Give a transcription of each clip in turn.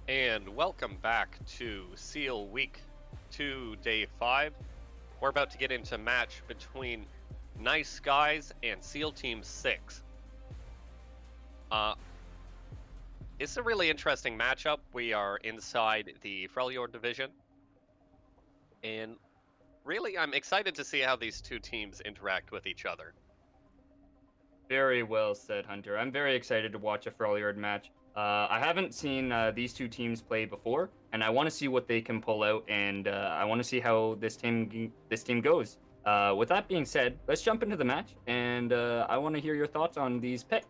And welcome back to CEAL Week 2, Day 5. We're about to get into a match between Gneiss Guys and SEAL Team 6. It's a really interesting matchup. We are inside the Freljord division. And really, I'm excited to see how these two teams interact with each other. Very well said, Hunter. I'm very excited to watch a Freljord match. I haven't seen these two teams play before, and I want to see what they can pull out, and I want to see how this team goes. With that being said, let's jump into the match, and I want to hear your thoughts on these picks.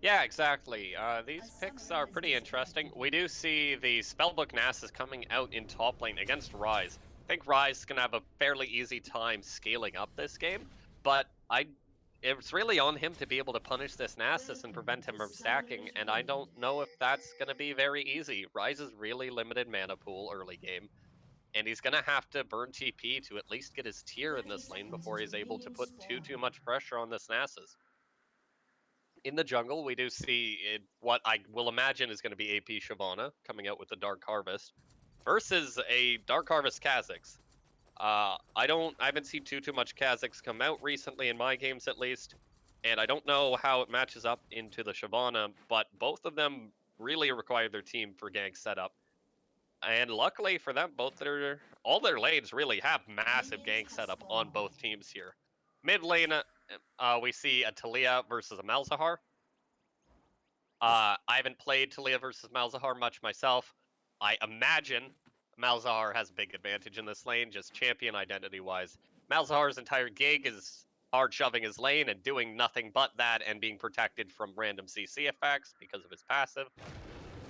Yeah, exactly. These picks are pretty interesting. We do see the Spellbook Nasus coming out in top lane against Ryze. I think Ryze is going to have a fairly easy time scaling up this game, but it's really on him to be able to punish this Nasus and prevent him from stacking, and I don't know if that's going to be very easy. Ryze's really limited mana pool early game, and he's going to have to burn TP to at least get his tier in this lane before he's able to put too much pressure on this Nasus. In the jungle, we do see what I will imagine is going to be AP Shyvana coming out with the Dark Harvest versus a Dark Harvest Kha'Zix. I haven't seen too much Kha'Zix come out recently in my games at least, and I don't know how it matches up into the Shyvana, but both of them really require their team for gank setup. And luckily for them, all their lanes really have massive gank setup on both teams here. Mid lane, we see a Talia versus a Malzahar. I haven't played Talia versus Malzahar much myself. I imagine Malzahar has a big advantage in this lane, just champion identity-wise. Malzahar's entire gig is hard shoving his lane and doing nothing but that and being protected from random CC effects because of his passive.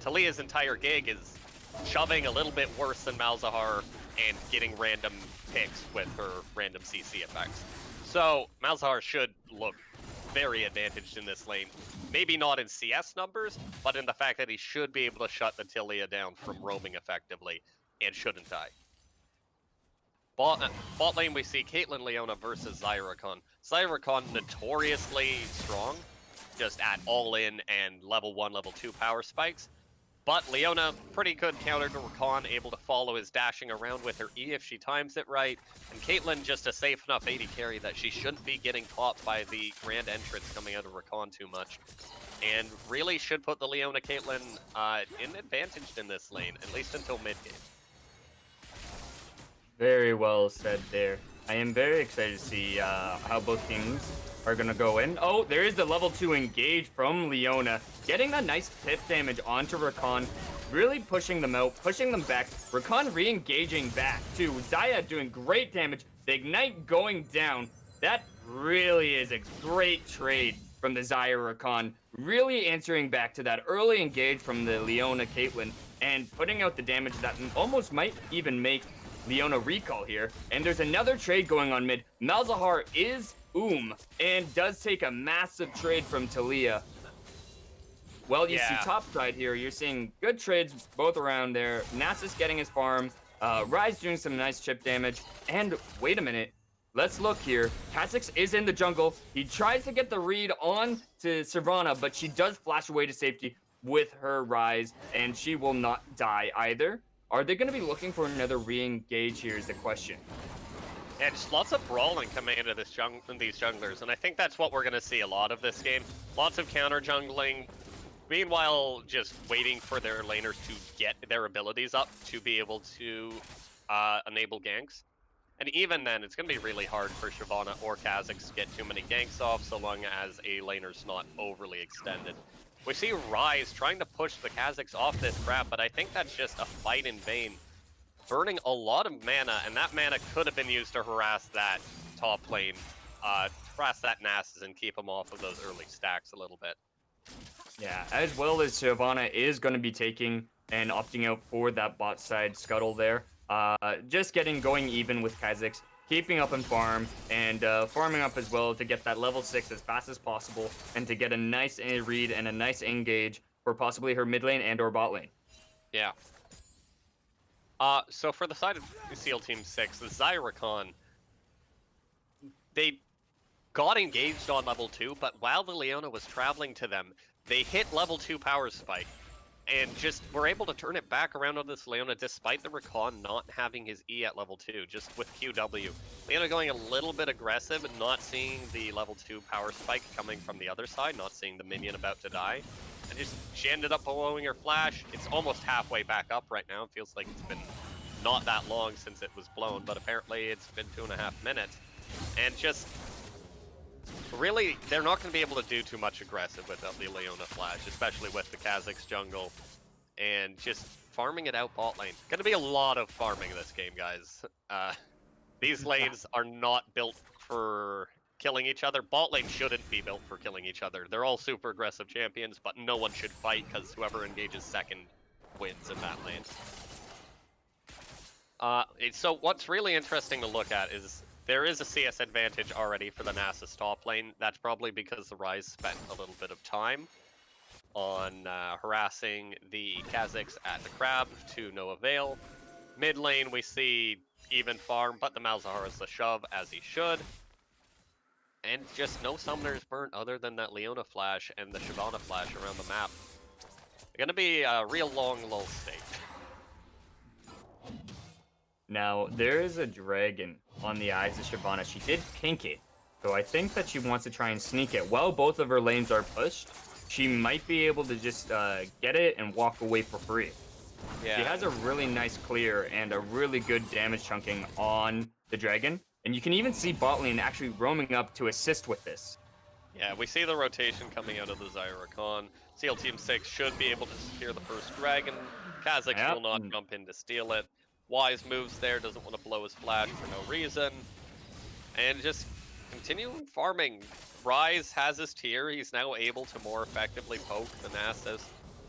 Talia's entire gig is shoving a little bit worse than Malzahar and getting random picks with her random CC effects. So Malzahar should look very advantaged in this lane. Maybe not in CS numbers, but in the fact that he should be able to shut the Talia down from roaming effectively and shouldn't die. Bot lane, we see Caitlyn Leona versus Zyracon. Zyracon notoriously strong, just at all-in and level 1, level 2 power spikes. But Leona, pretty good counter to Rakan, able to follow his dashing around with her E if she times it right. And Caitlyn just a safe enough AD carry that she shouldn't be getting caught by the grand entrance coming out of Rakan too much. And really should put the Leona Caitlyn in advantaged in this lane, at least until mid game. Very well said there. I am very excited to see how both teams are going to go in. Oh, there is the level 2 engage from Leona. Getting that nice pip damage onto Rakan. Really pushing them out, pushing them back. Rakan re-engaging back too. Xayah doing great damage. The Ignite going down. That really is a great trade from the Xayah Rakan. Really answering back to that early engage from the Leona Caitlyn and putting out the damage that almost might even make Leona recall here. And there's another trade going on mid. Malzahar is and does take a massive trade from Talia. Well, you see top side here, you're seeing good trades both around there. Nasus getting his farm, Ryze doing some nice chip damage, and wait a minute, let's look here. Kha'Zix is in the jungle. He tries to get the read on to Shyvana, but she does flash away to safety with her Ryze, and she will not die either. Are they going to be looking for another re-engage here is the question. Yeah, just lots of brawling coming into these junglers, and I think that's what we're going to see a lot of this game. Lots of counter jungling, meanwhile just waiting for their laners to get their abilities up to be able to enable ganks. And even then, it's going to be really hard for Shyvana or Kha'Zix to get too many ganks off so long as a laner's not overly extended. We see Ryze trying to push the Kha'Zix off this trap, but I think that's just a fight in vain. Burning a lot of mana, and that mana could have been used to harass that top lane, harass that Nasus and keep him off of those early stacks a little bit. Yeah, as well as Shyvana is going to be taking and opting out for that bot side scuttle there. Just going even with Kha'Zix, keeping up in farm, and farming up as well to get that level 6 as fast as possible, and to get a nice read and a nice engage for possibly her mid lane and or bot lane. Yeah. So for the side of SEAL Team 6, the Zyricon, they got engaged on level 2, but while the Leona was traveling to them, they hit level 2 power spike. And just were able to turn it back around on this Leona despite the Recon not having his E at level 2, just with QW. Leona going a little bit aggressive and not seeing the level 2 power spike coming from the other side, not seeing the minion about to die. And just she ended up blowing her flash. It's almost halfway back up right now. It feels like it's been not that long since it was blown, but apparently it's been 2.5 minutes. And just really, they're not going to be able to do too much aggressive without the Leona flash, especially with the Kazakhs jungle. And just farming it out bot lane. Going to be a lot of farming this game, guys. These lanes are not built for killing each other. Bot lane shouldn't be built for killing each other. They're all super aggressive champions, but no one should fight because whoever engages second wins in that lane. So what's really interesting to look at is there is a CS advantage already for the Nasus top lane. That's probably because the Ryze spent a little bit of time on harassing the Kazakhs at the Crab to no avail. Mid lane we see even farm, but the Malzahar is the shove as he should. And just no summoners burnt other than that Leona flash and the Shyvana flash around the map. It's gonna be a real long lull state. Now, there is a dragon on the eyes of Shyvana. She did pink it, so I think that she wants to try and sneak it. While both of her lanes are pushed, she might be able to just get it and walk away for free. Yeah. She has a really nice clear and a really good damage chunking on the dragon. And you can even see bot lane actually roaming up to assist with this. Yeah, we see the rotation coming out of the Zyricon. SEAL Team 6 should be able to secure the first dragon. Kazakhs will not jump in to steal it. Wise moves there, doesn't want to blow his flash for no reason. And just continuing farming. Ryze has his tier. He's now able to more effectively poke the Nasus.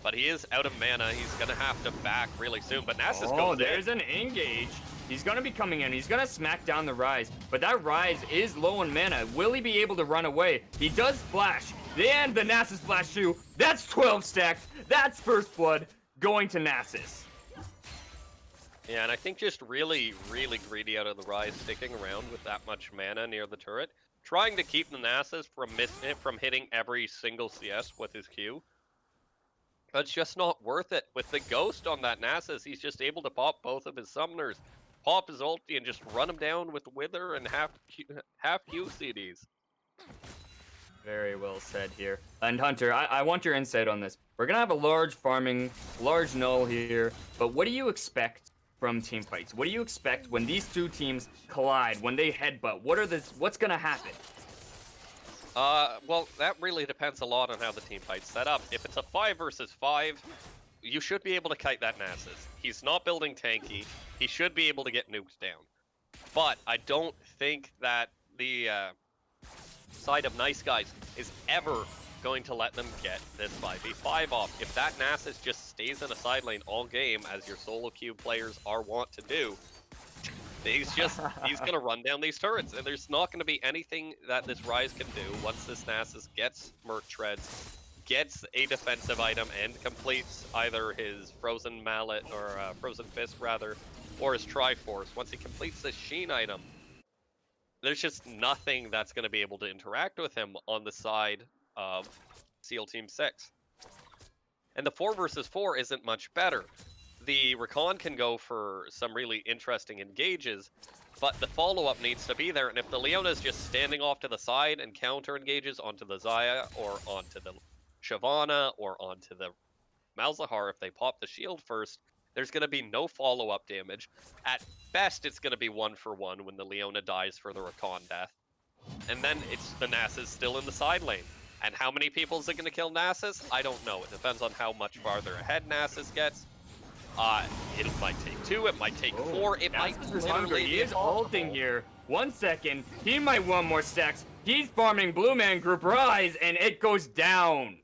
But he is out of mana. He's going to have to back really soon. But Nasus goes in. There's an engage. He's going to be coming in. He's going to smack down the Ryze. But that Ryze is low on mana. Will he be able to run away? He does flash. And the Nasus flash too. That's 12 stacks. That's first blood going to Nasus. Yeah, and I think just really, really greedy out of the Ryze, sticking around with that much mana near the turret, trying to keep the Nasus from hitting every single CS with his Q. But it's just not worth it. With the Ghost on that Nasus, he's just able to pop both of his summoners, pop his ulti, and just run him down with Wither and half Q CDs. Very well said here. And Hunter, I want your insight on this. We're going to have a large null here, but what do you expect from team fights? What do you expect when these two teams collide, when they headbutt? What's gonna happen? Well, that really depends a lot on how the team fight's set up. If it's a 5 versus 5, you should be able to kite that Nasus. He's not building tanky. He should be able to get nuked down. But I don't think that the side of Nice Guys is ever going to let them get this 5v5 off. If that Nasus just stays in a side lane all game, as your solo queue players are wont to do, he's gonna run down these turrets, and there's not gonna be anything that this Ryze can do once this Nasus gets Merc Treads, gets a defensive item, and completes either his Frozen Mallet, or Frozen Fist rather, or his Triforce. Once he completes the Sheen item, there's just nothing that's gonna be able to interact with him on the side of SEAL Team 6. And the 4 versus 4 isn't much better. The Recon can go for some really interesting engages, but the follow-up needs to be there, and if the Leona's just standing off to the side and counter-engages onto the Xayah, or onto the Shyvana, or onto the Malzahar if they pop the shield first, there's going to be no follow-up damage. At best, it's going to be 1-for-1 when the Leona dies for the Recon death. And then it's the Nasus still in the side lane. And how many people is it going to kill Nasus? I don't know. It depends on how much farther ahead Nasus gets. It might take 2, it might take 4, it might literally He is ulting here. 1 second, he might want more stacks. He's farming Blue Man Group Ryze, and it goes down.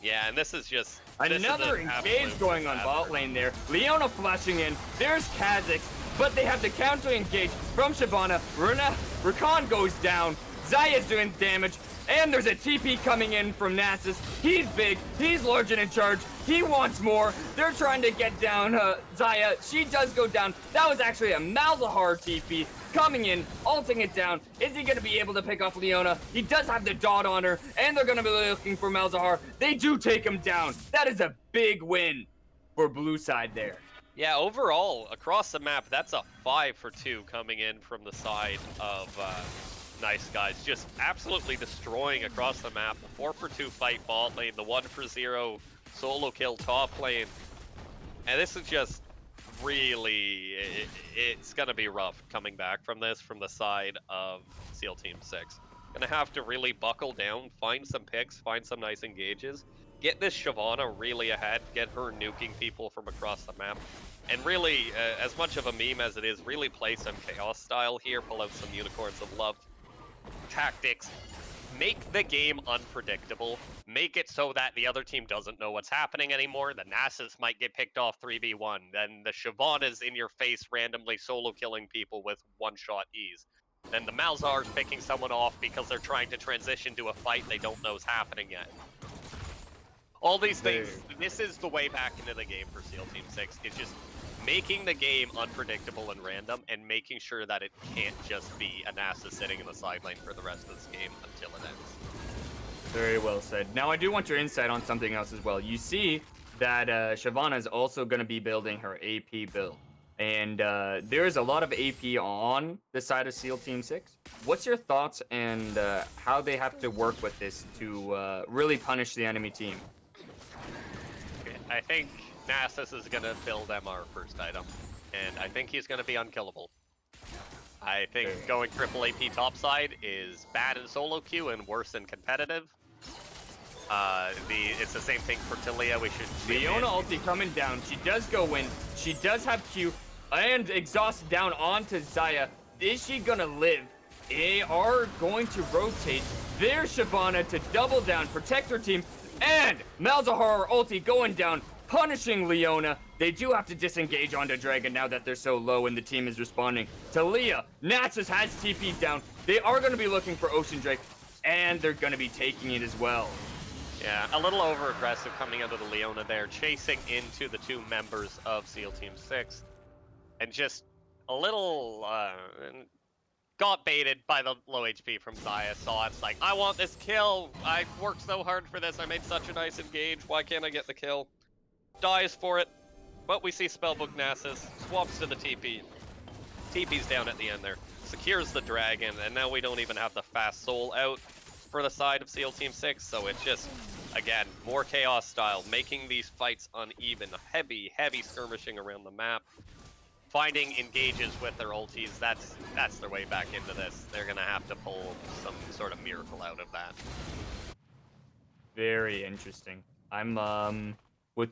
Yeah, and this is just... Another engage going on bot lane there. Leona flashing in. There's Kazakhs, but they have the counter engage from Shyvana. Recon goes down. Xayah's doing damage. And there's a TP coming in from Nasus. He's big. He's large and in charge. He wants more. They're trying to get down Xayah. She does go down. That was actually a Malzahar TP coming in, ulting it down. Is he going to be able to pick off Leona? He does have the dot on her, and they're going to be looking for Malzahar. They do take him down. That is a big win for blue side there. Yeah, overall, across the map, that's a 5 for 2 coming in from the side of Gneiss guys. Just absolutely destroying across the map. The 4 for 2 fight bot lane, the 1 for 0 solo kill top lane. And this is just really, it's going to be rough coming back from this from the side of SEAL Team 6. Gonna have to really buckle down, find some picks, find some nice engages. Get this Shyvana really ahead, get her nuking people from across the map, and really, as much of a meme as it is, really play some Chaos style here, pull out some Unicorns of Love tactics, make the game unpredictable, make it so that the other team doesn't know what's happening anymore. The Nasus might get picked off 3v1, then the Shyvana's in your face randomly solo killing people with one-shot ease. Then the Malzahar's picking someone off because they're trying to transition to a fight they don't know is happening yet. All these things, this is the way back into the game for SEAL Team 6. It's just making the game unpredictable and random and making sure that it can't just be a NASA sitting in the sideline for the rest of this game until it ends. Very well said. Now, I do want your insight on something else as well. You see that Shyvana is also going to be building her AP build. And there is a lot of AP on the side of SEAL Team 6. What's your thoughts and how they have to work with this to really punish the enemy team? I think Nasus is going to build them our first item, and I think he's going to be unkillable. I think going triple AP topside is bad in solo queue and worse in competitive. It's the same thing for Talia. We should Leona ulti coming down. She does go in. She does have Q and exhaust down onto Xayah. Is she gonna live? They are going to rotate their Shyvana to double down, protect her team, and Malzahar ulti going down, punishing Leona. They do have to disengage onto Dragon now that they're so low and the team is responding. Talia, Nasus has TP'd down. They are going to be looking for Ocean Drake, and they're going to be taking it as well. Yeah, a little over-aggressive coming out of the Leona there, chasing into the two members of SEAL Team 6. And just a little, got baited by the low HP from Xayah. Saw it's like, I want this kill. I worked so hard for this. I made such a nice engage. Why can't I get the kill? Dies for it. But we see Spellbook Nasus. Swaps to the TP. TP's down at the end there. Secures the dragon. And now we don't even have the fast soul out for the side of SEAL Team 6. So it's just, again, more Chaos style. Making these fights uneven. Heavy skirmishing around the map. Finding engages with their ultis, that's their way back into this. They're gonna have to pull some sort of miracle out of that. Very interesting. I'm with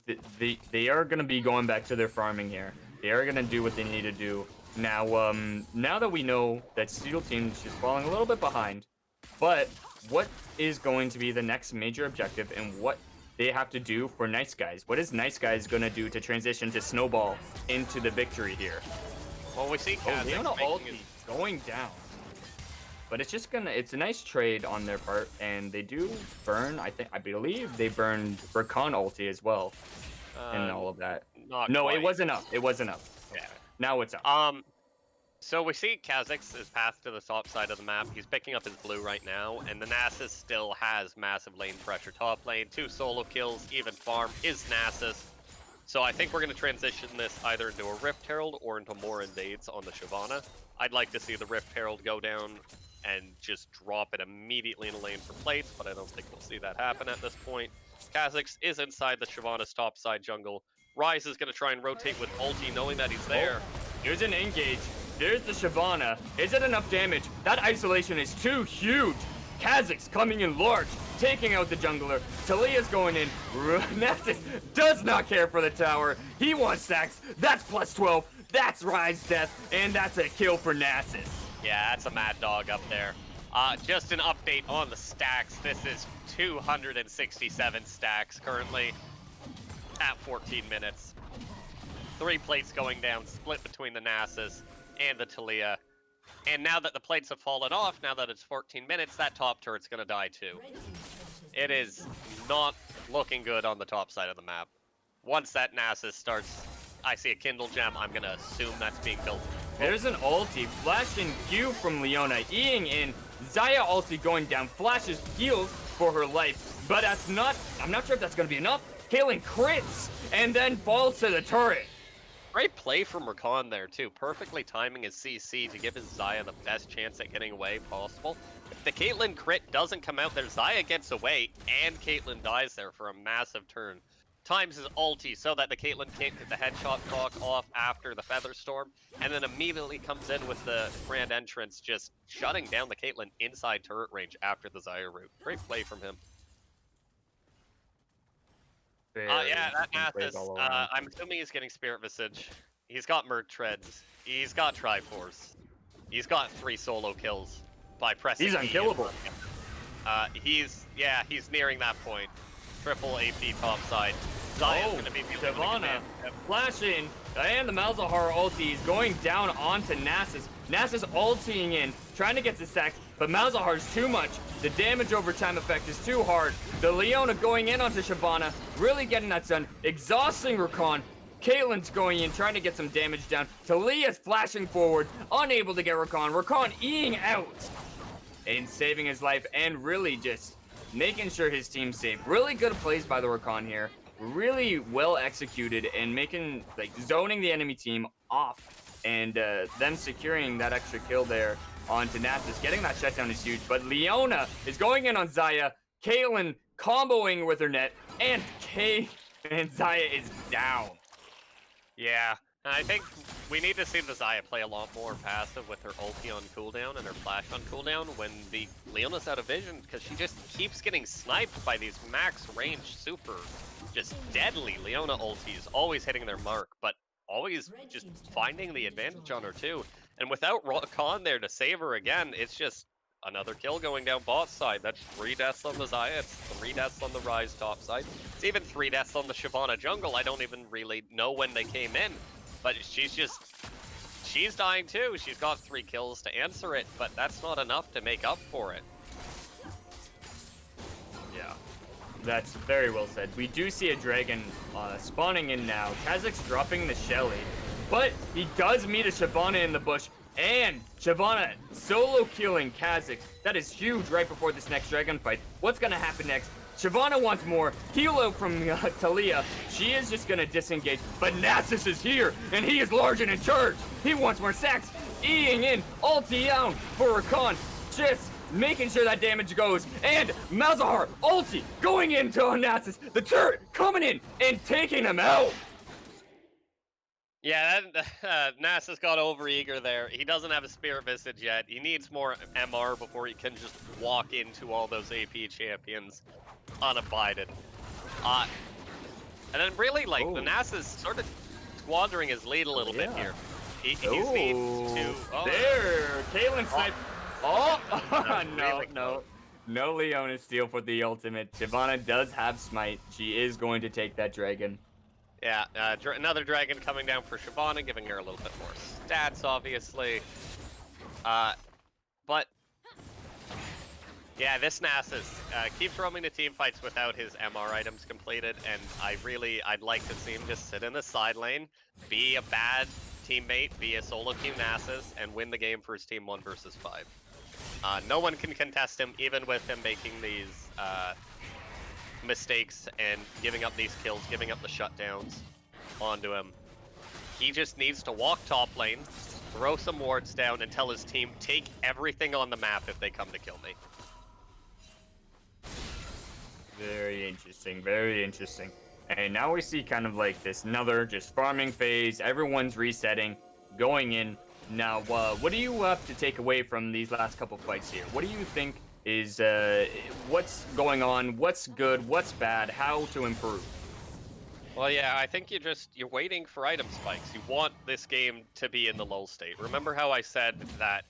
they are gonna be going back to their farming here. They are gonna do what they need to do. Now now that we know that SEAL Team is falling a little bit behind, but what is going to be the next major objective and what they have to do for Gneiss guys? What is Gneiss guys gonna do to transition to snowball into the victory here? Well, we see Leona ulti going down, but it's a nice trade on their part, and they do burn. I believe they burned Rakan ulti as well, and all of that. No, it wasn't up. It wasn't up. Yeah. Now it's up. So we see Kha'Zix is passed to the top side of the map. He's picking up his blue right now, and the Nasus still has massive lane pressure top lane. 2 solo kills, even farm is Nasus. So I think we're going to transition this either into a Rift Herald or into more invades on the Shyvana. I'd like to see the Rift Herald go down and just drop it immediately in a lane for plates, but I don't think we'll see that happen at this point. Kha'Zix is inside the Shyvana's top side jungle. Ryze is going to try and rotate with ulti, knowing that he's there. There's an engage. There's the Shyvana. Is it enough damage? That isolation is too huge. Kha'Zix coming in large, taking out the jungler. Talia's going in. Nasus does not care for the tower. He wants stacks. That's plus 12. That's Ryze's death. And that's a kill for Nasus. Yeah, that's a mad dog up there. Just an update on the stacks. This is 267 stacks currently at 14 minutes. 3 plates going down, split between the Nasus and the Talia. And now that the plates have fallen off, now that it's 14 minutes, that top turret's going to die too. It is not looking good on the top side of the map. Once that Nasus starts, I see a Kindle Gem, I'm going to assume that's being built. There's an ulti, flash in Q from Leona, Eing in, Xayah ulti going down, flashes heals for her life, but that's not, I'm not sure if that's going to be enough. Caitlyn crits, and then falls to the turret. Great play from Rakan there too, perfectly timing his CC to give his Xayah the best chance at getting away possible. If the Caitlyn crit doesn't come out there, Xayah gets away, and Caitlyn dies there for a massive turn. Times his ulti so that the Caitlyn can't get the headshot proc off after the Feather Storm, and then immediately comes in with the Grand Entrance, just shutting down the Caitlyn inside turret range after the Xayah route. Great play from him. Yeah, that Nasus, I'm assuming he's getting Spirit Visage. He's got Merc Treads. He's got Triforce. He's got 3 solo kills by pressing He's E unkillable. He's nearing that point. Triple AP top side. Xayah's gonna be Shyvana flash in, and the Malzahar ulti is going down onto Nasus. Nasus ultiing in, trying to get the stacks, but Malzahar's too much. The damage over time effect is too hard. The Leona going in onto Shyvana, really getting that done, exhausting Rakan. Caitlyn's going in, trying to get some damage down. Talia's flashing forward, unable to get Rakan. Rakan eating out and saving his life, and really just making sure his team's safe. Really good plays by the Rakan here. Really well executed and making, like, zoning the enemy team off, and them securing that extra kill there onto Nasus. Getting that shutdown is huge, but Leona is going in on Xayah. Caitlyn comboing with her net, and Xayah is down. Yeah, I think we need to see the Xayah play a lot more passive with her ulti on cooldown and her flash on cooldown when the Leona's out of vision, because she just keeps getting sniped by these max range super, just deadly Leona ultis, always hitting their mark, but always just finding the advantage on her too. And without Rakan there to save her again, it's just another kill going down bot side. That's 3 deaths on the Xayah, it's 3 deaths on the Ryze top side. It's even 3 deaths on the Shyvana jungle. I don't even really know when they came in, but she's dying too. She's got 3 kills to answer it, but that's not enough to make up for it. Yeah, that's very well said. We do see a dragon spawning in now. Kha'Zix's dropping the Shelly, but he does meet a Shyvana in the bush, and Shyvana solo killing Kha'Zix. That is huge right before this next dragon fight. What's gonna happen next? Shyvana wants more. Heal out from Talia. She is just gonna disengage, but Nasus is here, and he is large and in charge. He wants more stacks. Eing in, ulti down for Rakan. Just making sure that damage goes, and Malzahar ulti going into Nasus. The turret coming in and taking him out. Yeah, Nasus got overeager there. He doesn't have a Spirit Visage yet. He needs more MR before he can just walk into all those AP champions unabided. And then really, like, the Nasus sort of squandering his lead a little bit here. He needs to... Oh. There, Caitlyn snipe. Oh, really no Leona steal for the ultimate. Shyvana does have smite. She is going to take that dragon. Yeah, another dragon coming down for Shyvana, giving her a little bit more stats, obviously. But yeah, this Nasus keeps roaming the team fights without his MR items completed, and I'd like to see him just sit in the side lane, be a bad teammate, be a solo queue Nasus, and win the game for his team 1 versus 5. No one can contest him, even with him making these mistakes and giving up these kills, giving up the shutdowns onto him. He just needs to walk top lane, throw some wards down, and tell his team, take everything on the map if they come to kill me. Very interesting, very interesting. And now we see kind of like this another just farming phase. Everyone's resetting, going in. Now, what do you have to take away from these last couple fights here? What do you think is what's going on, what's good, what's bad, how to improve? Well, yeah, I think you're waiting for item spikes. You want this game to be in the lull state. Remember how I said that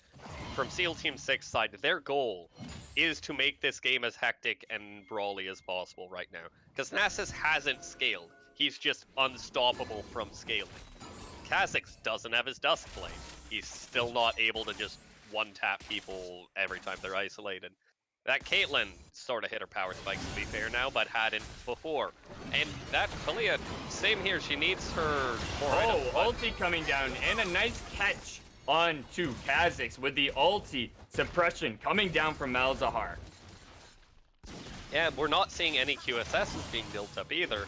from CEAL Team 6 side, their goal is to make this game as hectic and brawly as possible right now. Because Nasus hasn't scaled. He's just unstoppable from scaling. Kha'Zix doesn't have his Duskblade. He's still not able to just one-tap people every time they're isolated. That Caitlyn sort of hit her power spikes, to be fair now, but hadn't before. And that Talia, same here, she needs her more items, but... ulti coming down, and a nice catch onto Kha'Zix with the ulti suppression coming down from Malzahar. Yeah, we're not seeing any QSSs being built up either.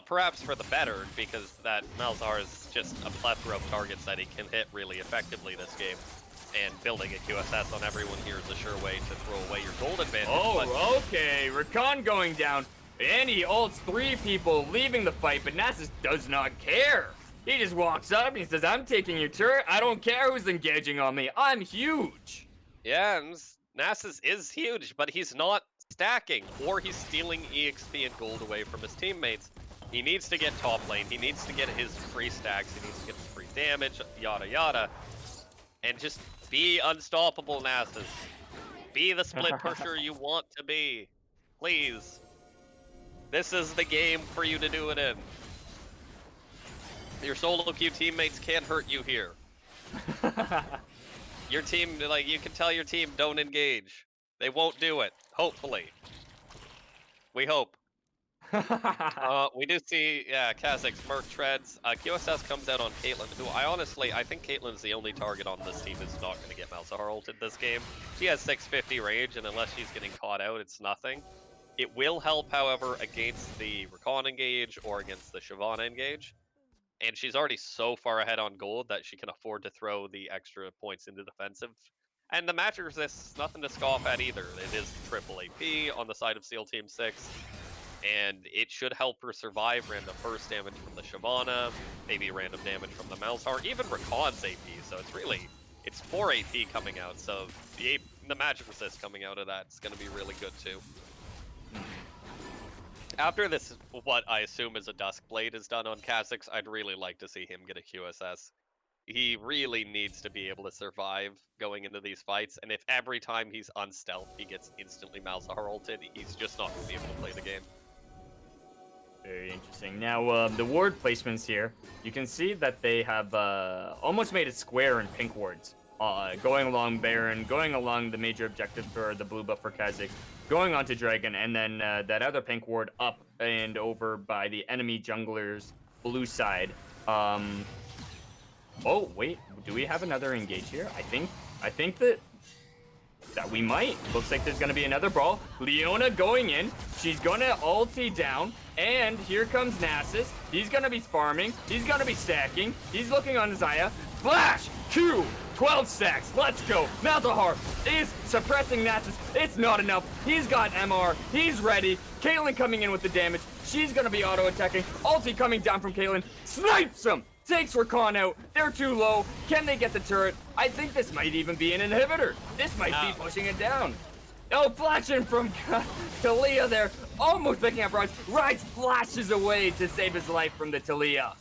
Perhaps for the better, because that Malzahar is just a plethora of targets that he can hit really effectively this game. And building a QSS on everyone here is a sure way to throw away your gold advantage. Oh, okay. Rakan going down, and he ults 3 people, leaving the fight, but Nasus does not care. He just walks up and he says, I'm taking your turret. I don't care who's engaging on me. I'm huge. Yeah, and Nasus is huge, but he's not stacking, or he's stealing EXP and gold away from his teammates. He needs to get top lane. He needs to get his free stacks. He needs to get his free damage, yada yada. And just be unstoppable, Nasus. Be the split pusher you want to be. Please. This is the game for you to do it in. Your solo queue teammates can't hurt you here. Your team, like, you can tell your team, don't engage. They won't do it, hopefully. We hope. We do see, yeah, Kha'Zix Merc treads. QSS comes out on Caitlyn, who I think Caitlyn's the only target on this team that's not going to get Malzahar ulted this game. She has 650 range, and unless she's getting caught out, it's nothing. It will help, however, against the Rakan engage or against the Shyvana engage. And she's already so far ahead on gold that she can afford to throw the extra points into defensive. And the match resist's nothing to scoff at either. It is triple AP on the side of SEAL Team 6. And it should help her survive random burst damage from the Shyvana, maybe random damage from the Malzahar, even Rakan's AP. So it's 4 AP coming out, so the magic resist coming out of that is going to be really good too. After this, what I assume is a Duskblade is done on Kha'Zix, I'd really like to see him get a QSS. He really needs to be able to survive going into these fights, and if every time he's unstealth he gets instantly Malzahar ulted, he's just not going to be able to play the game. Very interesting. Now, the ward placements here, you can see that they have almost made a square in pink wards. Going along Baron, going along the major objective for the blue buff for Kha'Zix, going on to Dragon, and then that other pink ward up and over by the enemy jungler's blue side. Oh, wait, do we have another engage here? I think that we might. Looks like there's gonna be another brawl. Leona going in. She's gonna ulti down. And here comes Nasus. He's gonna be farming. He's gonna be stacking. He's looking on Zaya. Flash! Q! 12 stacks. Let's go. Malzahar is suppressing Nasus. It's not enough. He's got MR. He's ready. Caitlyn coming in with the damage. She's gonna be auto-attacking. Ulti coming down from Caitlyn. Snipes him! Takes Rakan out. They're too low. Can they get the turret? I think this might even be an inhibitor. This might be pushing it down. Oh, flashing from Talia there. Almost picking up Rise. Rise flashes away to save his life from the Talia.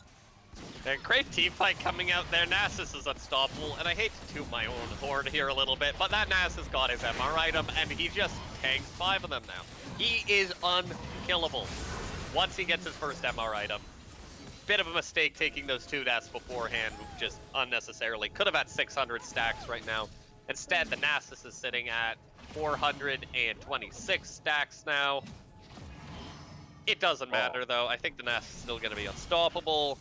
A great team fight coming out there. Nasus is unstoppable, and I hate to toot my own horn here a little bit, but that Nasus got his MR item, and he just tanks 5 of them now. He is unkillable once he gets his first MR item. Bit of a mistake taking those 2 deaths beforehand, just unnecessarily. Could have had 600 stacks right now. Instead, the Nasus is sitting at 426 stacks now. It doesn't matter, though. I think the Nasus is still going to be unstoppable.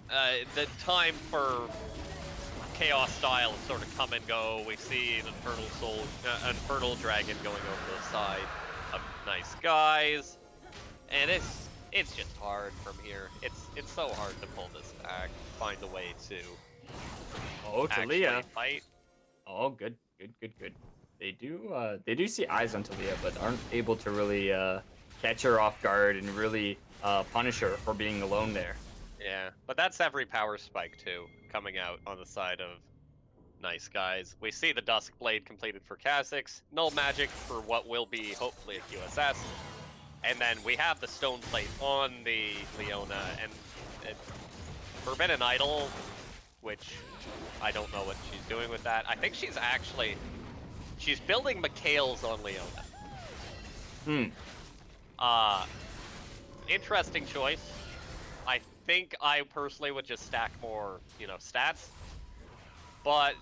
The time for Chaos style is sort of come and go. We see an Infernal Dragon going over the side of Nice Guys. And it's just hard from here. It's so hard to pull this back, find a way to Talia fight. Oh, good. They do see eyes on Talia, but aren't able to really catch her off guard and really punish her for being alone there. Yeah, but that's every power spike too, coming out on the side of Nice Guys. We see the Duskblade completed for Kha'Zix, null magic for what will be hopefully a QSS. And then we have the Stone Plate on the Leona, and Forbidden Idol, which I don't know what she's doing with that. I think she's building Mikhail's on Leona. Interesting choice. I think I personally would just stack more, stats. But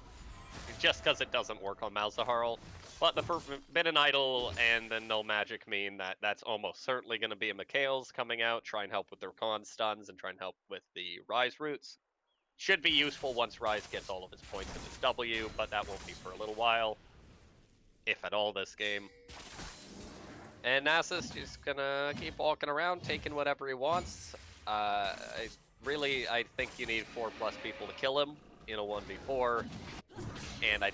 just because it doesn't work on Malzahar. But the Forbidden Idol and the No Magic mean that that's almost certainly going to be a Mikhail's coming out, try and help with their con stuns and try and help with the Rise roots. Should be useful once Rise gets all of his points in his W, but that won't be for a little while, if at all, this game. And Nasus just gonna keep walking around, taking whatever he wants. I think you need 4+ people to kill him in a 1v4, and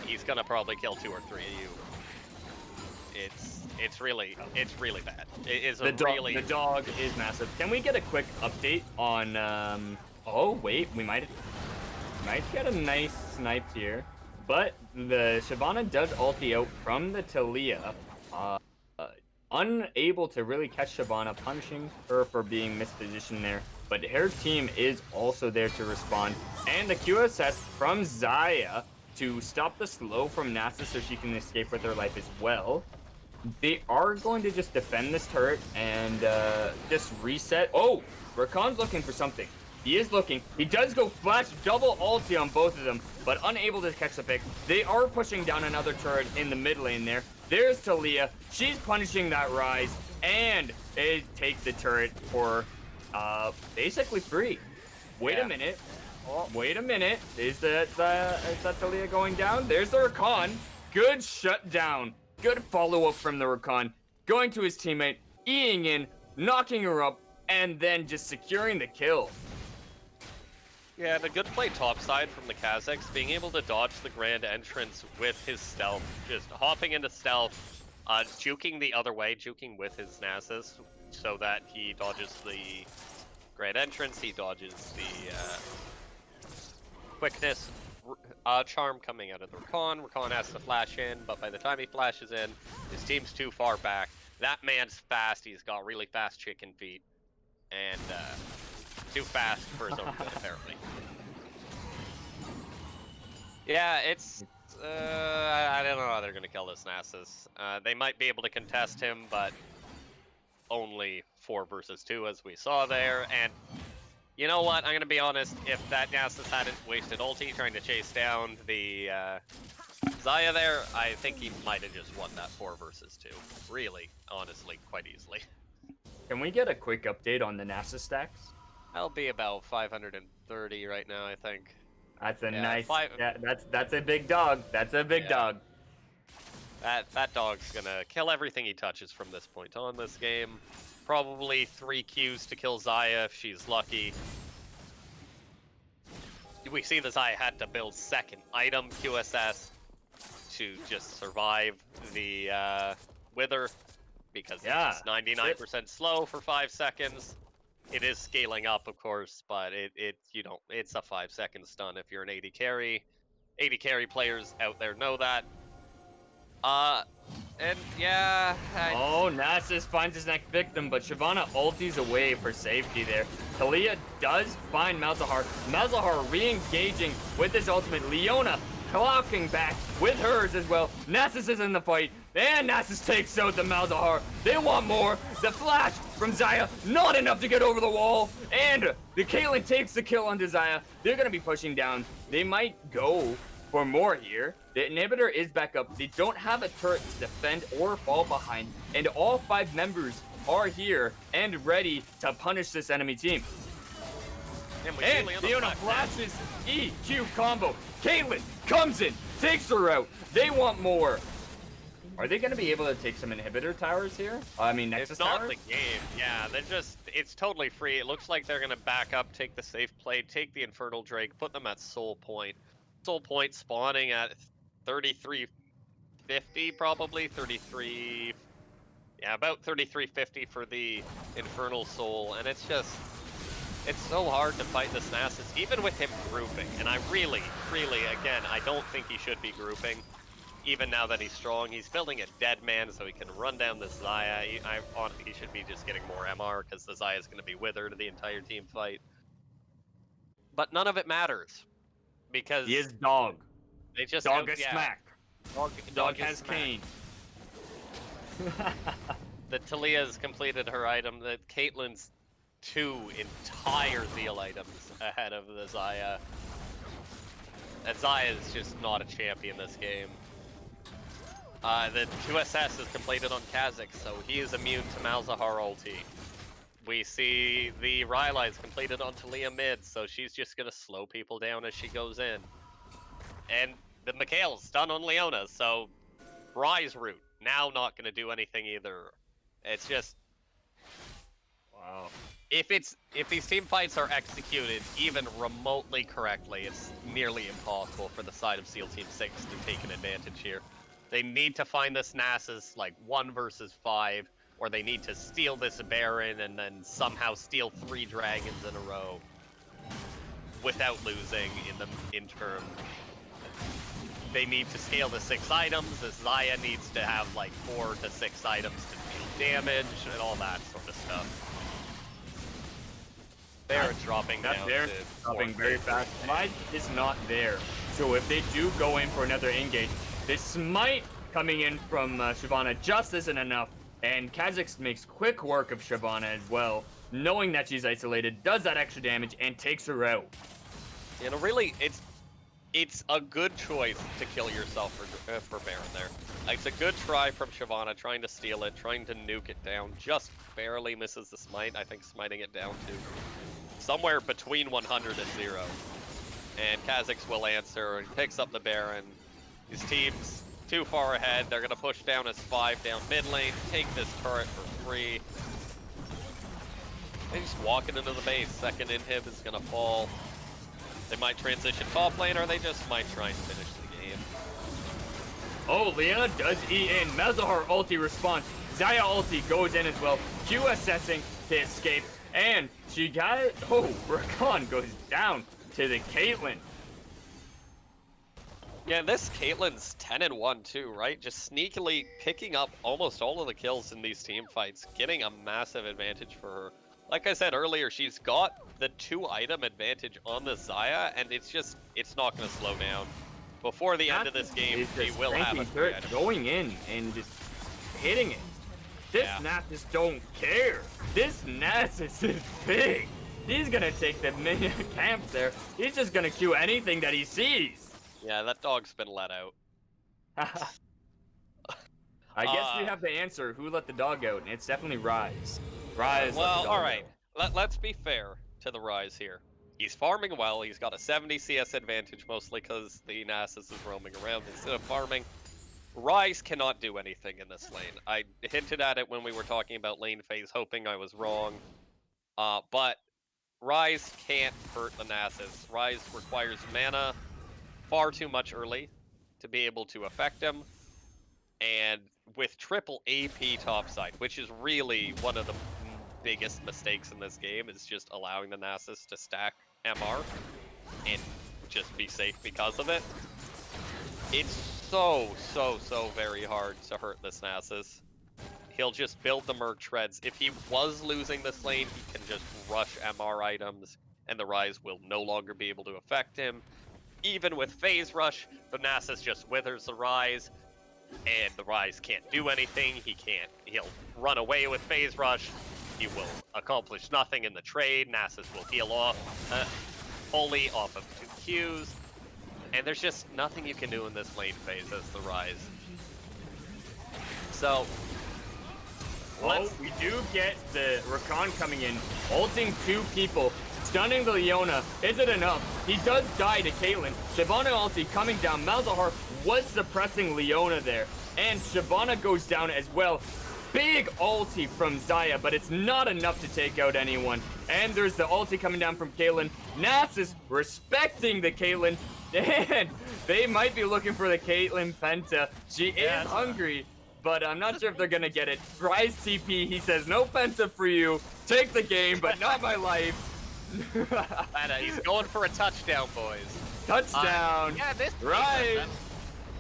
he's gonna probably kill 2 or 3 of you. It's really bad. It is the dog is massive. Can we get a quick update on? Oh wait, we might get a nice snipe here, but the Shyvana does ulti out from the Taliyah. Unable to really catch Shyvana, punishing her for being mispositioned there. But her team is also there to respond. And the QSS from Xayah to stop the slow from Nasus so she can escape with her life as well. They are going to just defend this turret and just reset. Oh, Rakan's looking for something. He is looking. He does go flash double ulti on both of them, but unable to catch the pick. They are pushing down another turret in the mid lane there. There's Taliyah. She's punishing that Rise, and they take the turret for basically free. Wait a minute. Oh, wait a minute. Is that Taliyah going down? There's the Rakan. Good shutdown. Good follow-up from the Rakan. Going to his teammate, Eing in, knocking her up, and then just securing the kill. Yeah, the good play topside from the Kazakhs, being able to dodge the grand entrance with his stealth, just hopping into stealth, juking the other way, juking with his Nasus, so that he dodges the grand entrance, he dodges the quickness charm coming out of the Rakan. Rakan has to flash in, but by the time he flashes in, his team's too far back. That man's fast, he's got really fast chicken feet, and too fast for his own good, apparently. Yeah, it's... I don't know how they're going to kill this Nasus. They might be able to contest him, but only 4 versus 2, as we saw there. And you know what? I'm going to be honest. If that Nasus hadn't wasted ulti trying to chase down the Xayah there, I think he might have just won that 4 versus 2. Really, honestly, quite easily. Can we get a quick update on the Nasus stacks? I'll be about 530 right now, I think. That's a nice. Yeah, that's a big dog. That's a big dog. That dog's gonna kill everything he touches from this point on this game. Probably 3 Qs to kill Xayah if she's lucky. We see the Xayah had to build second item QSS to just survive the Wither because it's just 99% slow for 5 seconds. It is scaling up, of course, but it's a 5-second stun if you're an 80 carry. 80 carry players out there know that. And yeah. Oh, Nasus finds his next victim, but Shyvana ultis away for safety there. Taliyah does find Malzahar. Malzahar re-engaging with his ultimate. Leona clocking back with hers as well. Nasus is in the fight, and Nasus takes out the Malzahar. They want more. The flash from Xayah, not enough to get over the wall. And the Caitlyn takes the kill onto Xayah. They're going to be pushing down. They might go for more here. The inhibitor is back up. They don't have a turret to defend or fall behind. And all 5 members are here and ready to punish this enemy team. And Leona flashes EQ combo. Caitlyn comes in, takes her out. They want more. Are they going to be able to take some inhibitor towers here? I mean, Nexus towers? It's not the game. Yeah, it's totally free. It looks like they're going to back up, take the safe play, take the Infernal Drake, put them at Soul Point. Soul Point spawning at 3350 probably, 33... Yeah, about 3350 for the Infernal Soul, and it's so hard to fight this Nasus, even with him grouping. And I really, again, I don't think he should be grouping. Even now that he's strong, he's building a dead man so he can run down this Xayah. He should be just getting more MR because the Xayah is going to be withered the entire team fight. But none of it matters because he is dog. They just dog is smack. Dog has smack. cane. The Taliyah's completed her item. The Caitlyn's 2 entire Zeal items ahead of the Xayah. Zaya is just not a champion this game. The 2SS is completed on Kha'Zix, so he is immune to Malzahar ulti. We see the Rylai is completed on Talia mid, so she's just gonna slow people down as she goes in. And the Mikhail's stun on Leona, so Rise route, now not gonna do anything either. It's just... Wow. If these team fights are executed even remotely correctly, it's nearly impossible for the side of SEAL Team 6 to take an advantage here. They need to find this Nasus like 1 versus 5, or they need to steal this Baron and then somehow steal 3 dragons in a row without losing in the interim. They need to scale to 6 items. This Zaya needs to have like 4 to 6 items to deal damage and all that sort of stuff. Baron dropping down Baron dropping very fast. Smite is not there. So if they do go in for another engage, this Smite coming in from Shyvana just isn't enough. And Kha'Zix makes quick work of Shyvana as well, knowing that she's isolated, does that extra damage, and takes her out. You know, really, it's a good choice to kill yourself for Baron there. Like, it's a good try from Shyvana, trying to steal it, trying to nuke it down, just barely misses the smite. I think smiting it down to somewhere between 100 and 0. And Kha'Zix will answer and picks up the Baron. His team's too far ahead. They're gonna push down as 5 down mid lane, take this turret for free. They just walking into the base. Second inhib is gonna fall. They might transition top lane, or they just might try and finish the game. Oh, Leona does E in. Malzahar ulti response. Zaya ulti goes in as well. Q assessing to escape. And she got it. Oh, Rakan goes down to the Caitlyn. Yeah, this Caitlyn's 10-1 too, right? Just sneakily picking up almost all of the kills in these team fights, getting a massive advantage for her. Like I said earlier, she's got the 2-item advantage on the Zaya, and it's not going to slow down. Before the end of this game, she will have a 3-item. Going in and just hitting it. This Nasus don't care. This Nasus is big. He's going to take the minion camp there. He's just going to Q anything that he sees. Yeah, that dog's been let out. I guess we have the answer. Who let the dog out? And it's definitely Rise. Rise. Well, all right. Let's be fair to the Rise here. He's farming well. He's got a 70 CS advantage, mostly because the Nasus is roaming around instead of farming. Rise cannot do anything in this lane. I hinted at it when we were talking about lane phase, hoping I was wrong. But Rise can't hurt the Nasus. Rise requires mana far too much early to be able to affect him. And with triple AP topside, which is really one of the biggest mistakes in this game, is just allowing the Nasus to stack MR and just be safe because of it. It's so very hard to hurt this Nasus. He'll just build the Merc Treads. If he was losing this lane, he can just rush MR items, and the Rise will no longer be able to affect him. Even with Phase Rush, the Nasus just withers the Rise, and the Rise can't do anything. He'll run away with Phase Rush. He will accomplish nothing in the trade. Nasus will heal off fully off of 2 Qs. And there's just nothing you can do in this lane phase as the Rise. So, we do get the Rakan coming in, ulting 2 people, stunning the Leona. Is it enough? He does die to Caitlyn. Shyvana ulti coming down. Malzahar was suppressing Leona there. And Shyvana goes down as well. Big ulti from Zaya, but it's not enough to take out anyone. And there's the ulti coming down from Caitlyn. Nasus respecting the Caitlyn. And they might be looking for the Caitlyn Penta. She is hungry, but I'm not sure if they're going to get it. Rise TP, he says, no Penta for you. Take the game, but not my life. And he's going for a touchdown, boys. Touchdown. This Rise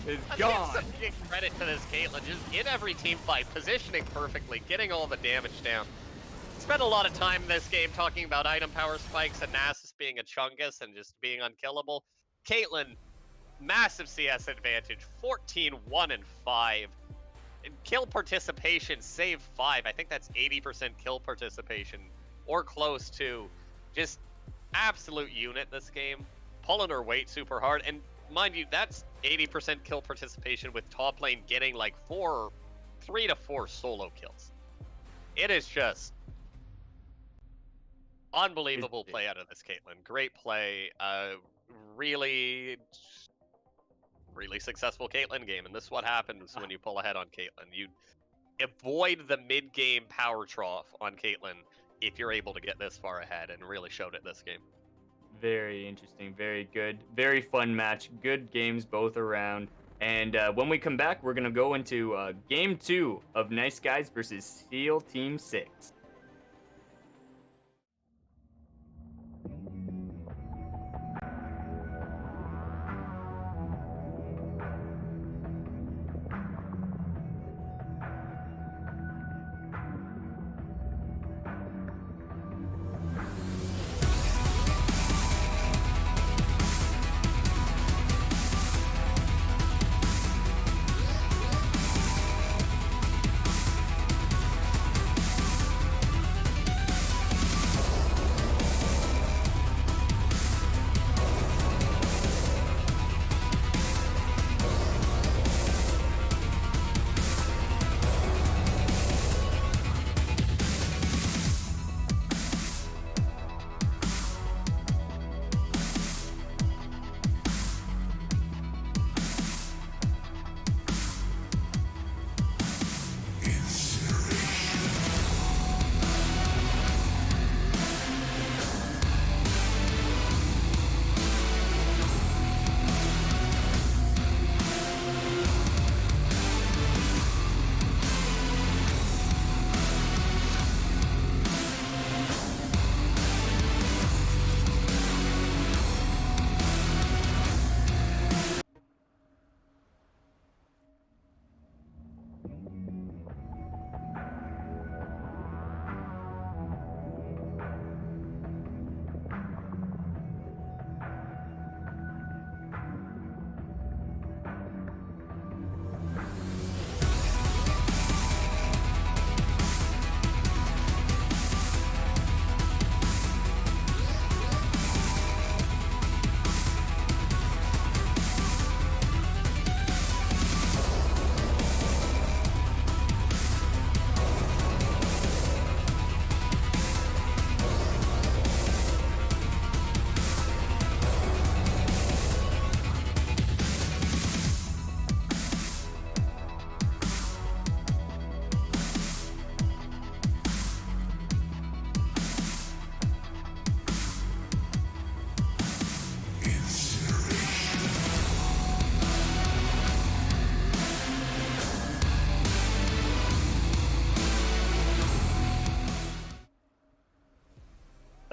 is gone. Give some big credit to this Caitlyn. Just in every team fight, positioning perfectly, getting all the damage down. Spent a lot of time in this game talking about item power spikes and Nasus being a chungus and just being unkillable. Caitlyn, massive CS advantage, 14-1 and 5. Kill participation, save 5. I think that's 80% kill participation, or close to. Just absolute unit this game, pulling her weight super hard. And mind you, that's 80% kill participation with top lane getting like 3 to 4 solo kills. It is just unbelievable play out of this Caitlyn. Great play. Really, really successful Caitlyn game, and this is what happens when you pull ahead on Caitlyn. You avoid the mid-game power trough on Caitlyn if you're able to get this far ahead, and really showed it this game. Very interesting, very good, very fun match. Good games both around. And when we come back, we're gonna go into game 2 of Nice Guys versus CEAL Team 6.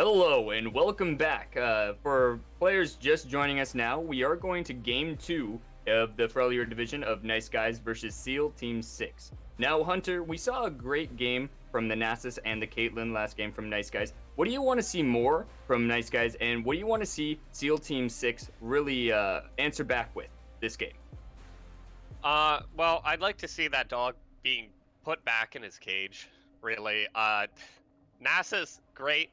Hello and welcome back. For players just joining us now, we are going to game 2 of the Freljord division of Nice Guys versus CEAL Team 6. Now, Hunter, we saw a great game from the Nasus and the Caitlyn last game from Nice Guys. What do you want to see more from Nice Guys, and what do you want to see CEAL Team 6 really answer back with this game? Well, I'd like to see that dog being put back in his cage, really. Nasus, great.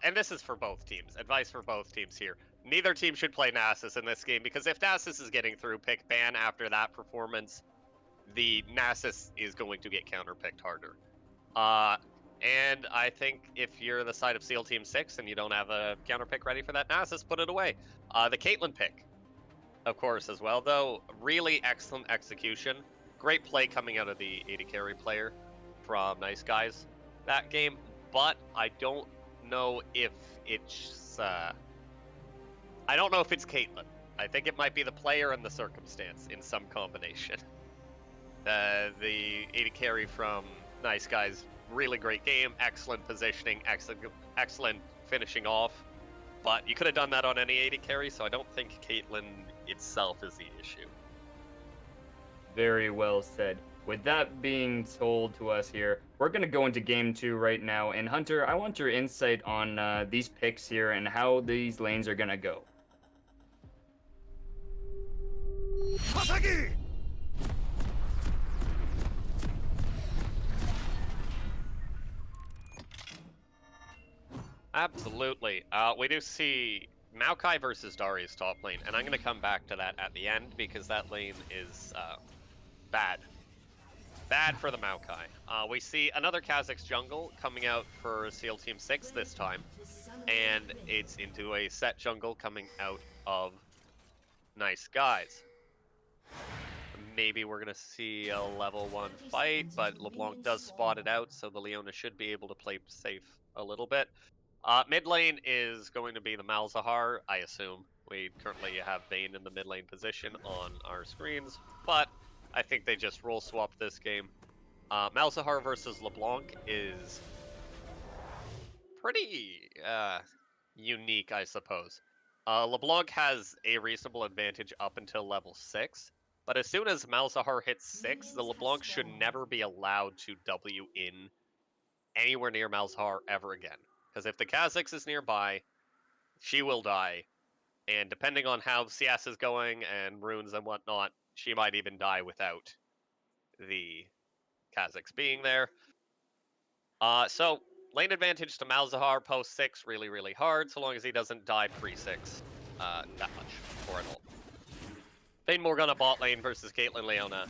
And this is for both teams. Advice for both teams here. Neither team should play Nasus in this game, because if Nasus is getting through pick ban after that performance, the Nasus is going to get counter-picked harder. And I think if you're the side of CEAL Team 6 and you don't have a counter-pick ready for that Nasus, put it away. The Caitlyn pick, of course, as well, though. Really excellent execution. Great play coming out of the AD carry player from Nice Guys that game, but I don't know if it's Caitlyn. I think it might be the player and the circumstance in some combination. The AD carry from Nice Guys, really great game, excellent positioning, excellent finishing off, but you could have done that on any AD carry, so I don't think Caitlyn itself is the issue. Very well said. With that being told to us here, we're going to go into game 2 right now. And Hunter, I want your insight on these picks here and how these lanes are going to go. Masaki! Absolutely. We do see Maokai versus Darius top lane, and I'm going to come back to that at the end because that lane is bad. Bad for the Maokai. We see another Kha'Zix jungle coming out for CEAL Team 6 this time, and it's into a set jungle coming out of Gneiss guys. Maybe we're going to see a level 1 fight, but LeBlanc does spot it out, so the Leona should be able to play safe a little bit. Mid lane is going to be the Malzahar, I assume. We currently have Vayne in the mid lane position on our screens, but I think they just role swap this game. Malzahar versus LeBlanc is pretty unique, I suppose. LeBlanc has a reasonable advantage up until level 6, but as soon as Malzahar hits 6, the LeBlanc should never be allowed to W in anywhere near Malzahar ever again. Because if the Kha'Zix is nearby, she will die, and depending on how CS is going and runes and whatnot, she might even die without the Kha'Zix being there. So lane advantage to Malzahar post 6 really, really hard, so long as he doesn't die pre-6 that much or at all. Vayne Morgana bot lane versus Caitlyn Leona.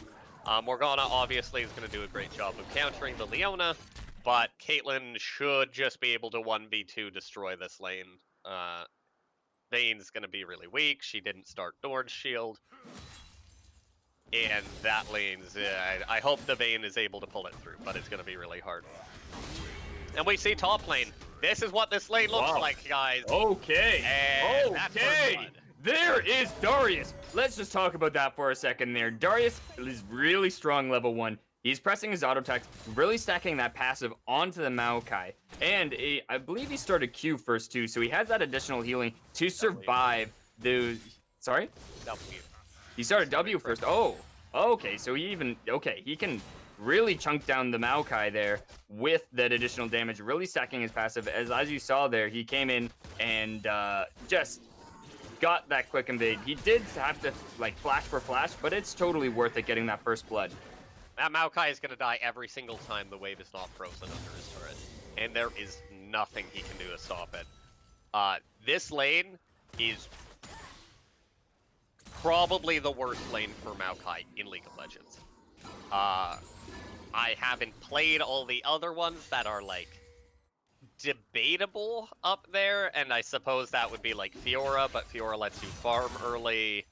Morgana obviously is going to do a great job of countering the Leona, but Caitlyn should just be able to 1v2 destroy this lane. Vayne's going to be really weak. She didn't start Dorn's shield. And that lane's... I hope the Vayne is able to pull it through, but it's going to be really hard. And we see top lane. This is what this lane looks like, guys. Okay. And okay. There is Darius. Let's just talk about that for a second there. Darius is really strong level 1. He's pressing his auto attack, really stacking that passive onto the Maokai. And I believe he started Q first too, so he has that additional healing to survive the... Sorry? W. He started W first. Oh, okay, so he can really chunk down the Maokai there with that additional damage, really stacking his passive. As you saw there, he came in and just got that quick invade. He did have to like flash for flash, but it's totally worth it getting that first blood. That Maokai is going to die every single time the wave is not frozen under his turret. And there is nothing he can do to stop it. This lane is probably the worst lane for Maokai in League of Legends. I haven't played all the other ones that are, like, debatable up there, and I suppose that would be, like, Fiora, but Fiora lets you farm early,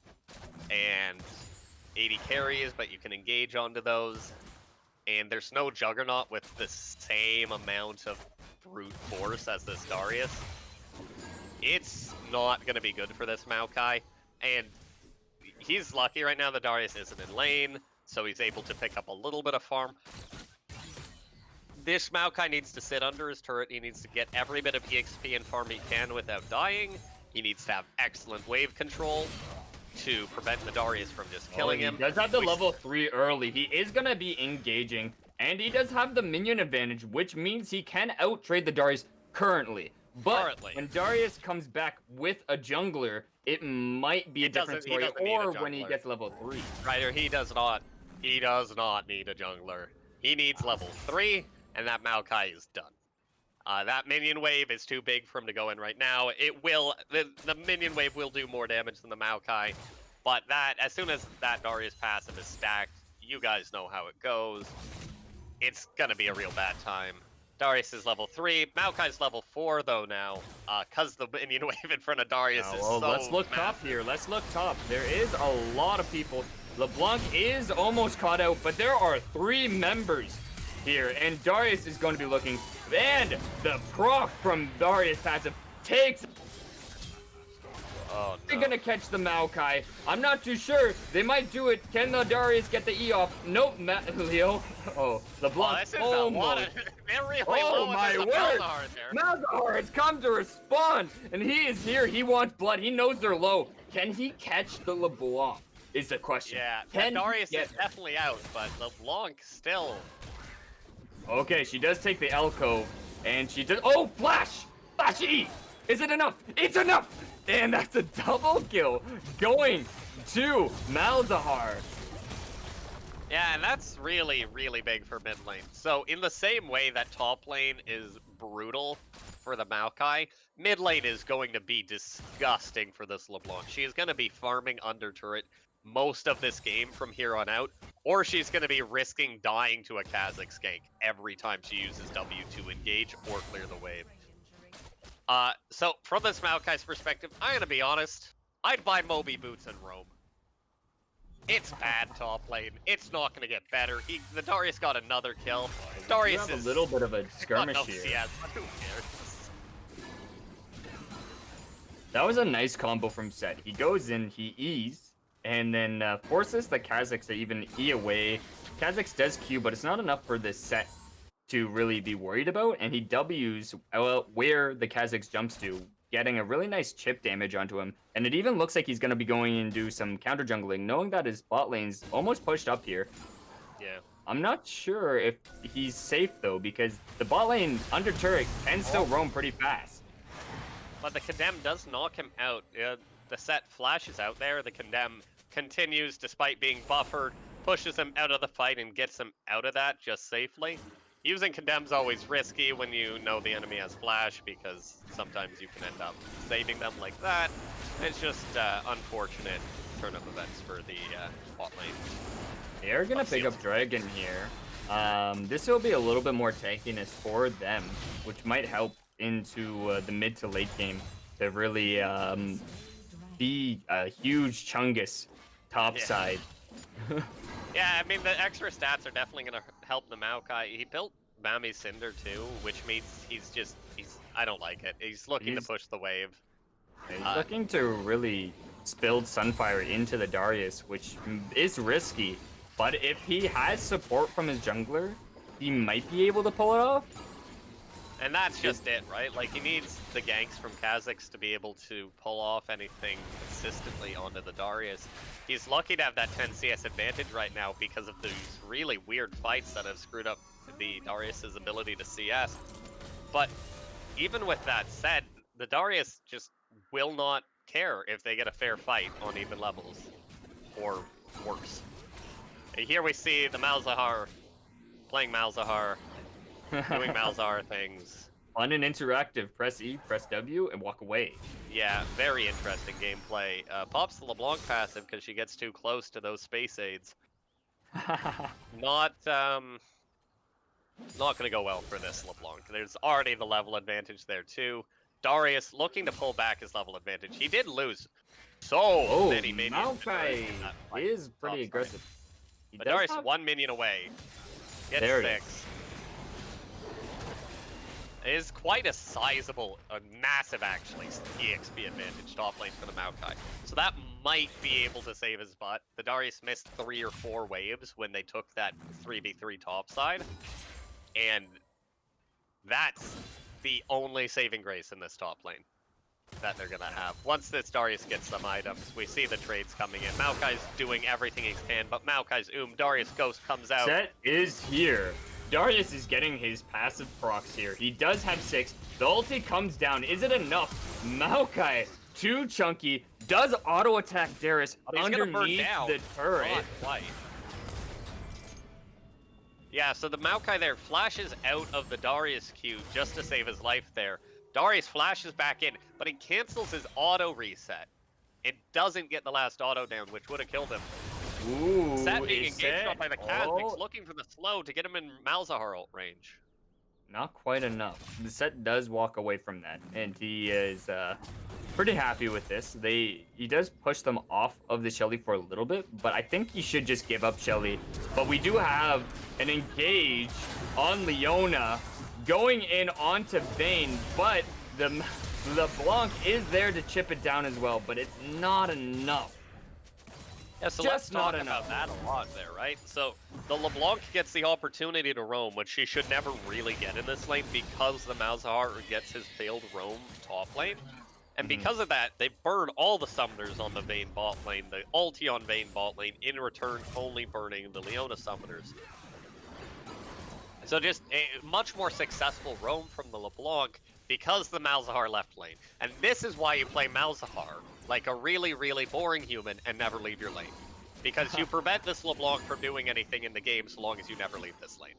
and 80 carries, but you can engage onto those. And there's no Juggernaut with the same amount of brute force as this Darius. It's not going to be good for this Maokai. And he's lucky right now that Darius isn't in lane, so he's able to pick up a little bit of farm. This Maokai needs to sit under his turret. He needs to get every bit of EXP and farm he can without dying. He needs to have excellent wave control to prevent the Darius from just killing him. He does have the level 3 early. He is going to be engaging, and he does have the minion advantage, which means he can out-trade the Darius currently. But when Darius comes back with a jungler, it might be a different story, or when he gets level 3. Ryder, he does not need a jungler. He needs level 3, and that Maokai is done. That minion wave is too big for him to go in right now. The minion wave will do more damage than the Maokai, but as soon as that Darius passive is stacked, you guys know how it goes. It's gonna be a real bad time. Darius is level 3, Maokai's level 4 though now, cause the minion wave in front of Darius is so let's look massive. top here, let's look top. There is a lot of people. LeBlanc is almost caught out, but there are 3 members here, and Darius is going to be looking, and the proc from Darius passive takes. Oh, no. They're gonna catch the Maokai. I'm not too sure. They might do it. Can the Darius get the E off? Nope, Leo. Oh, LeBlanc. Oh, my word! Malzahar has come to respond, and he is here. He wants blood. He knows they're low. Can he catch the LeBlanc? Is the question. Yeah, Darius is definitely out, but LeBlanc still. Okay, she does take the alcove, and she does. Oh, flash! Flash E! Is it enough? It's enough! And that's a double kill going to Malzahar. Yeah, and that's really, really big for mid lane. So in the same way that top lane is brutal for the Maokai. Mid lane is going to be disgusting for this LeBlanc. She is going to be farming under turret most of this game from here on out, or she's going to be risking dying to a Kha'Zix gank every time she uses W to engage or clear the wave. So from this Maokai's perspective, I'm going to be honest, I'd buy Moby boots and roam. It's bad top lane. It's not going to get better. The Darius got another kill. Darius is is a little bit of a skirmish here. CS, but who cares? That was a nice combo from Set. He goes in, he E's, and then forces the Kha'Zix to even E away. Kha'Zix does Q, but it's not enough for this Set to really be worried about, and he W's where the Kha'Zix jumps to, getting a really nice chip damage onto him. And it even looks like he's going to be going and do some counter jungling, knowing that his bot lane's almost pushed up here. Yeah. I'm not sure if he's safe, though, because the bot lane under turret can still roam pretty fast. But the Condemn does knock him out. The Set flashes out there. The Condemn continues, despite being buffered, pushes him out of the fight and gets him out of that just safely. Using Condemn's always risky when you know the enemy has flash, because sometimes you can end up saving them like that. It's just unfortunate turn of events for the bot lane. They are going to pick up Dragon here. This will be a little bit more tankiness for them, which might help into the mid to late game to really be a huge Chungus top side. Yeah, I mean, the extra stats are definitely going to help the Maokai. He built Mami Cinder too, which means he's I don't like it. He's looking to push the wave. He's looking to really spill Sunfire into the Darius, which is risky. But if he has support from his jungler, he might be able to pull it off. And that's just it, right? Like, he needs the ganks from Kha'Zix to be able to pull off anything consistently onto the Darius. He's lucky to have that 10 CS advantage right now because of these really weird fights that have screwed up the Darius's ability to CS. But even with that said, the Darius just will not care if they get a fair fight on even levels, or worse. Here we see the Malzahar playing Malzahar, doing Malzahar things. Fun and interactive. Press E, press W, and walk away. Yeah, very interesting gameplay. Pops the LeBlanc passive because she gets too close to those space aids. Not going to go well for this LeBlanc. There's already the level advantage there too. Darius looking to pull back his level advantage. He did lose so many minions. Maokai is pretty aggressive. But Darius 1 minion away. Gets there 6. It is quite a sizable, massive actually, EXP advantage top lane for the Maokai. So that might be able to save his butt. The Darius missed 3 or 4 waves when they took that 3v3 top side. And that's the only saving grace in this top lane that they're going to have. Once this Darius gets some items, we see the trades coming in. Maokai's doing everything he can, but Maokai's Darius Ghost comes out. Set is here. Darius is getting his passive procs here. He does have 6. The ulti comes down. Is it enough? Maokai, too chunky, does auto attack Darius underneath the turret. Yeah, so the Maokai there flashes out of the Darius queue just to save his life there. Darius flashes back in, but he cancels his auto reset. It doesn't get the last auto down, which would have killed him. Ooh, Set being engaged on by the Kha'Zix, looking for the slow to get him in Malzahar ult range. Not quite enough. The Set does walk away from that, and he is pretty happy with this. He does push them off of the Shelly for a little bit, but I think he should just give up Shelly. But we do have an engage on Leona going in onto Vayne, but the Blanc is there to chip it down as well, but it's not enough. Yeah, so let's talk about that a lot there, right? So the LeBlanc gets the opportunity to roam, which she should never really get in this lane because the Malzahar gets his failed roam top lane. And because of that, they burn all the summoners on the Vayne bot lane, the ulti on Vayne bot lane, in return only burning the Leona summoners. So just a much more successful roam from the LeBlanc because the Malzahar left lane. And this is why you play Malzahar like a really, really boring human and never leave your lane. Because you prevent this LeBlanc from doing anything in the game so long as you never leave this lane.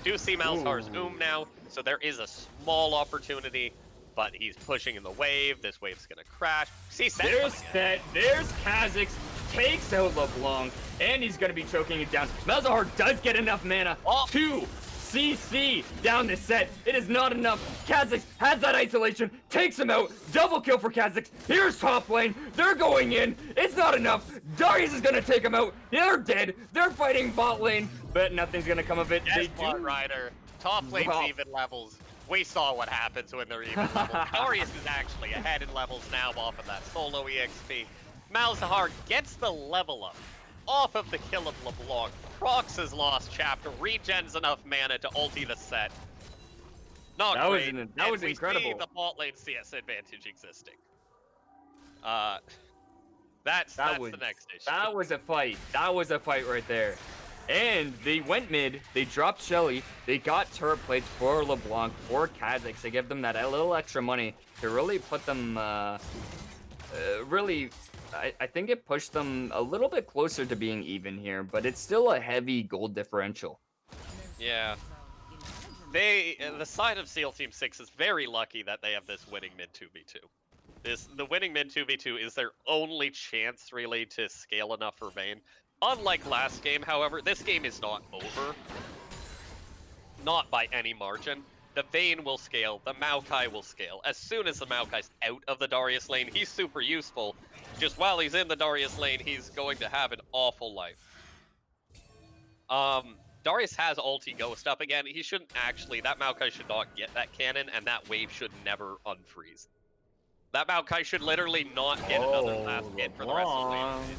Do see Malzahar's now, so there is a small opportunity, but he's pushing in the wave. This wave's gonna crash. See, Set There's coming in. Set, there's Kha'Zix, takes out LeBlanc, and he's gonna be choking it down. Malzahar does get enough mana to CC down this Set. It is not enough. Kha'Zix has that isolation, takes him out. Double kill for Kha'Zix. Here's top lane. They're going in. It's not enough. Darius is gonna take him out. They're dead. They're fighting bot lane, but nothing's gonna come of it. Yes, Bot Rider. Top lane's even levels. We saw what happens when they're even levels. Darius is actually ahead in levels now off of that solo EXP. Malzahar gets the level up off of the kill of LeBlanc. Procs his lost chapter, regens enough mana to ulti the Set. Not great. That was incredible. We see the bot lane CS advantage existing. That's the next issue. That was a fight. That was a fight right there. And they went mid, they dropped Shelly, they got turret plates for LeBlanc, for Kha'Zix to give them that little extra money to really put them, I think it pushed them a little bit closer to being even here, but it's still a heavy gold differential. Yeah. The side of CEAL Team 6 is very lucky that they have this winning mid 2v2. The winning mid 2v2 is their only chance, really, to scale enough for Vayne. Unlike last game, however, this game is not over. Not by any margin. The Vayne will scale, the Maokai will scale. As soon as the Maokai's out of the Darius lane, he's super useful. Just while he's in the Darius lane, he's going to have an awful life. Darius has ulti Ghost up again. He shouldn't actually, that Maokai should not get that cannon, and that wave should never unfreeze. That Maokai should literally not get another last hit for the rest of the game.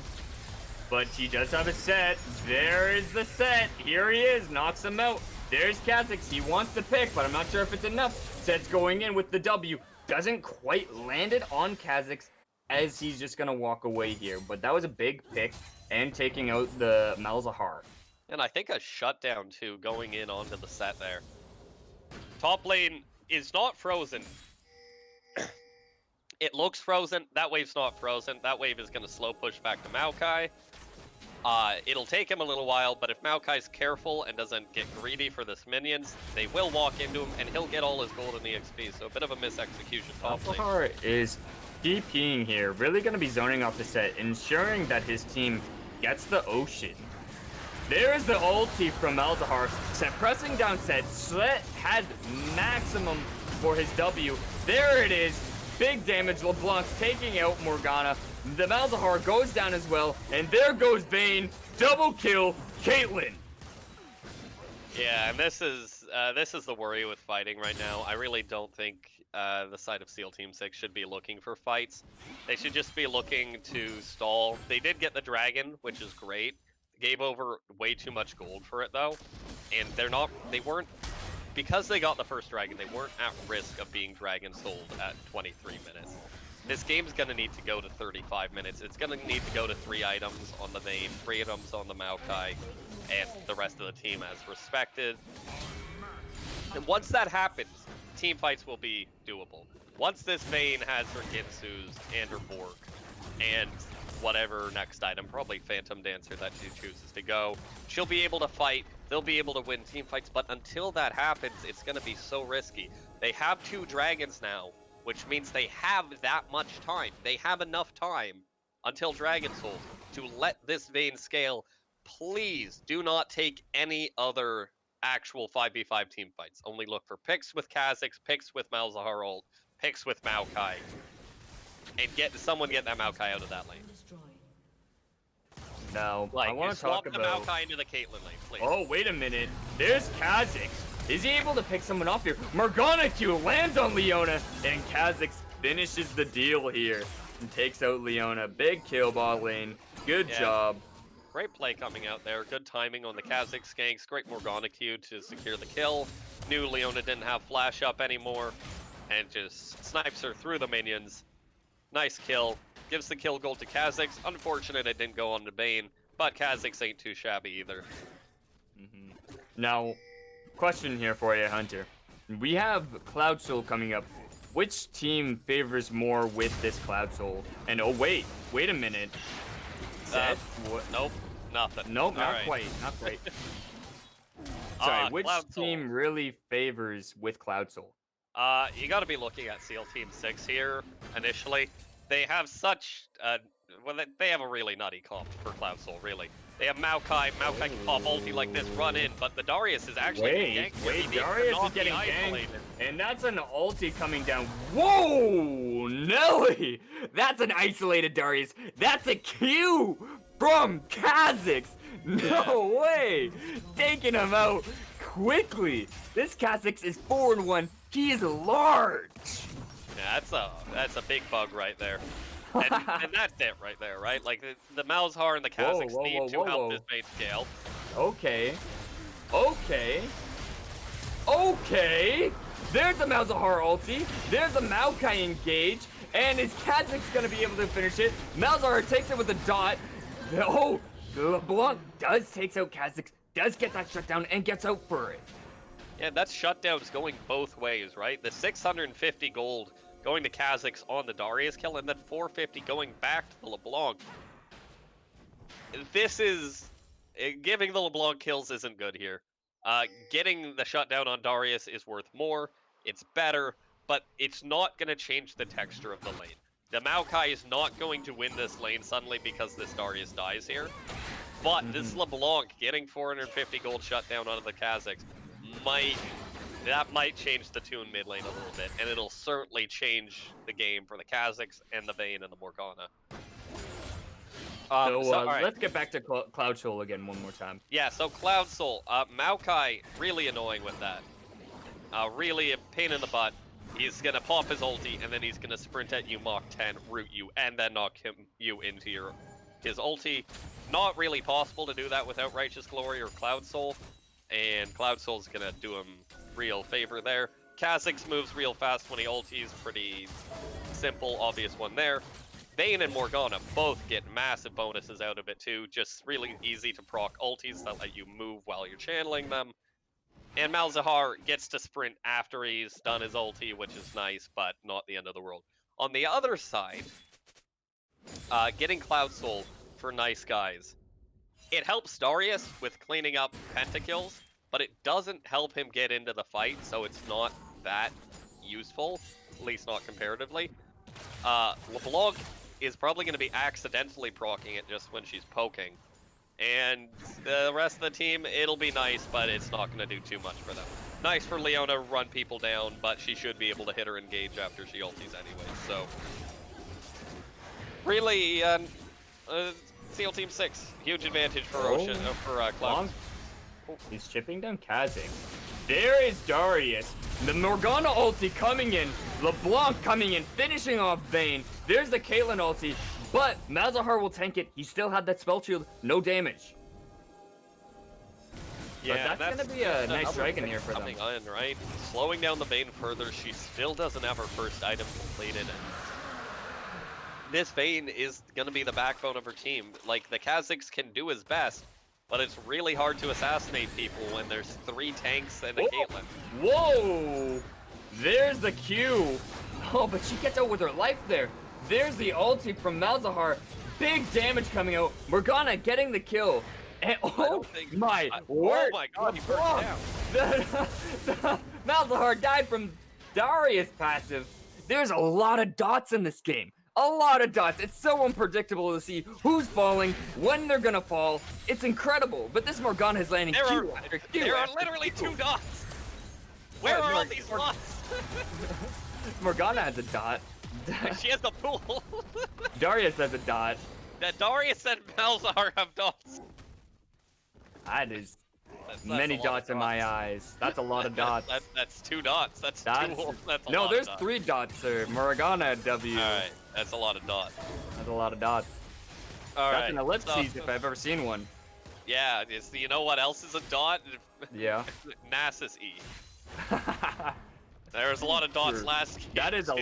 But he does have a Set. There is the Set. Here he is. Knocks him out. There's Kha'Zix. He wants the pick, but I'm not sure if it's enough. Set's going in with the W. Doesn't quite land it on Kha'Zix as he's just going to walk away here. But that was a big pick and taking out the Malzahar. And I think a shutdown, too, going in onto the Set there. Top lane is not frozen. It looks frozen. That wave's not frozen. That wave is going to slow push back to Maokai. It'll take him a little while, but if Maokai's careful and doesn't get greedy for this minions, they will walk into him, and he'll get all his gold in the XP, so a bit of a misexecution top lane. Malzahar is DPing here, really going to be zoning off the Set, ensuring that his team gets the Ocean. There is the ulti from Malzahar. Set pressing down Set. Set has maximum for his W. There it is. Big damage. LeBlanc taking out Morgana. The Malzahar goes down as well. And there goes Vayne. Double kill. Caitlyn. Yeah, and this is the worry with fighting right now. I really don't think the side of CEAL Team 6 should be looking for fights. They should just be looking to stall. They did get the dragon, which is great. Gave over way too much gold for it though, and they weren't, because they got the first dragon, they weren't at risk of being dragon sold at 23 minutes. This game's gonna need to go to 35 minutes. It's gonna need to go to 3 items on the Vayne, 3 items on the Maokai, and the rest of the team as respected. And once that happens, team fights will be doable. Once this Vayne has her Ginsus and her Borg, and whatever next item, probably Phantom Dancer that she chooses to go, she'll be able to fight, they'll be able to win team fights, but until that happens, it's going to be so risky. They have 2 dragons now, which means they have that much time. They have enough time until Dragon Souls to let this Vayne scale. Please do not take any other actual 5v5 team fights. Only look for picks with Kha'Zix, picks with Malzahar ult, picks with Maokai, and get that Maokai out of that lane. Now, Like, I want to talk about... swap the Maokai into the Caitlyn lane, please. Oh, wait a minute. There's Kha'Zix. Is he able to pick someone off here? Morgana Q lands on Leona, and Kha'Zix finishes the deal here and takes out Leona. Big kill bot lane. Good job. Great play coming out there. Good timing on the Kha'Zix ganks. Great Morgana Q to secure the kill. Knew Leona didn't have flash up anymore, and just snipes her through the minions. Nice kill. Gives the kill gold to Kha'Zix. Unfortunate it didn't go on to Bane, but Kha'Zix ain't too shabby either. Now, question here for you, Hunter. We have Cloud Soul coming up. Which team favors more with this Cloud Soul? And oh wait a minute. Nope, nothing. Nope, not right. quite, not quite. Sorry, which Cloud Soul. team really favors with Cloud Soul? You got to be looking at CEAL Team 6 here, initially. They have such, well, they have a really nutty comp for Cloud Soul, really. They have Maokai. Maokai can pop ulti like this, run in, but the Darius is actually getting ganked. Wait, Darius is getting ganked, and that's an ulti coming down. Whoa, Nelly! That's an isolated Darius. That's a Q from Kha'Zix. No way! Taking him out quickly. This Kha'Zix is 4-1. He is large. Yeah, that's a big bug right there. And that's it right there, right? Like the Malzahar and the Kha'Zix need to help this main scale. Okay. There's a Malzahar ulti. There's a Maokai engage. And is Kha'Zix gonna be able to finish it? Malzahar takes it with a dot. Oh, LeBlanc takes out Kha'Zix, does get that shutdown and gets out for it. Yeah, that shutdown's going both ways, right? The 650 gold going to Kha'Zix on the Darius kill, and then 450 going back to the LeBlanc. This is... Giving the LeBlanc kills isn't good here. Getting the shutdown on Darius is worth more, it's better, but it's not going to change the texture of the lane. The Maokai is not going to win this lane suddenly because this Darius dies here. But this LeBlanc getting 450 gold shutdown onto the Kha'Zix might change the tune mid lane a little bit, and it'll certainly change the game for the Kha'Zix and the Vayne and the Morgana. Let's get back to Cloud Soul again one more time. Yeah, so Cloud Soul, Maokai really annoying with that. Really a pain in the butt. He's gonna pop his ulti, and then he's gonna sprint at you, Mach 10, root you, and then knock you into his ulti. Not really possible to do that without Righteous Glory or Cloud Soul, and Cloud Soul's gonna do him real favor there. Kha'Zix moves real fast when he ultis, pretty simple, obvious one there. Vayne and Morgana both get massive bonuses out of it too, just really easy to proc ultis that let you move while you're channeling them. And Malzahar gets to sprint after he's done his ulti, which is nice, but not the end of the world. On the other side, getting Cloud Soul for nice guys. It helps Darius with cleaning up pentakills, but it doesn't help him get into the fight, so it's not that useful, at least not comparatively. LeBlanc is probably going to be accidentally proccing it just when she's poking. And the rest of the team, it'll be nice, but it's not going to do too much for them. Nice for Leona to run people down, but she should be able to hit her engage after she ultis anyway, so... Really, CEAL Team 6, huge advantage for Cloud. He's chipping down Kha'Zix. There is Darius. The Morgana ulti coming in. LeBlanc coming in, finishing off Vayne. There's the Caitlyn ulti. But Malzahar will tank it. He still had that spell shield. No damage. Yeah, but that's going to be a nice dragon here for them. Coming on, right? Slowing down the Vayne further. She still doesn't have her first item completed. And this Vayne is going to be the backbone of her team. Like, the Kha'Zix can do his best, but it's really hard to assassinate people when there's 3 tanks and a Caitlyn. Whoa! There's the Q. Oh, but she gets out with her life there. There's the ulti from Malzahar. Big damage coming out. Morgana getting the kill. And oh my word! Oh my god, he burst down. Malzahar died from Darius passive. There's a lot of dots in this game. A lot of dots. It's so unpredictable to see who's falling, when they're gonna fall. It's incredible. But this Morgana is landing Q after Q. There are literally 2 dots. Where are all these dots? Morgana has a dot. She has the pool. Darius has a dot. Darius and Malzahar have dots. That is many dots in my eyes. That's a lot of dots. That's 2 dots. That's no, a lot there's of dots. 3 dots, sir. Morgana W. Alright, that's a lot of dots. That's a lot of dots. That's an ellipses if I've ever seen one. Yeah, you know what else is a dot? Yeah. Nasus E. There was a lot of dots last game. That is a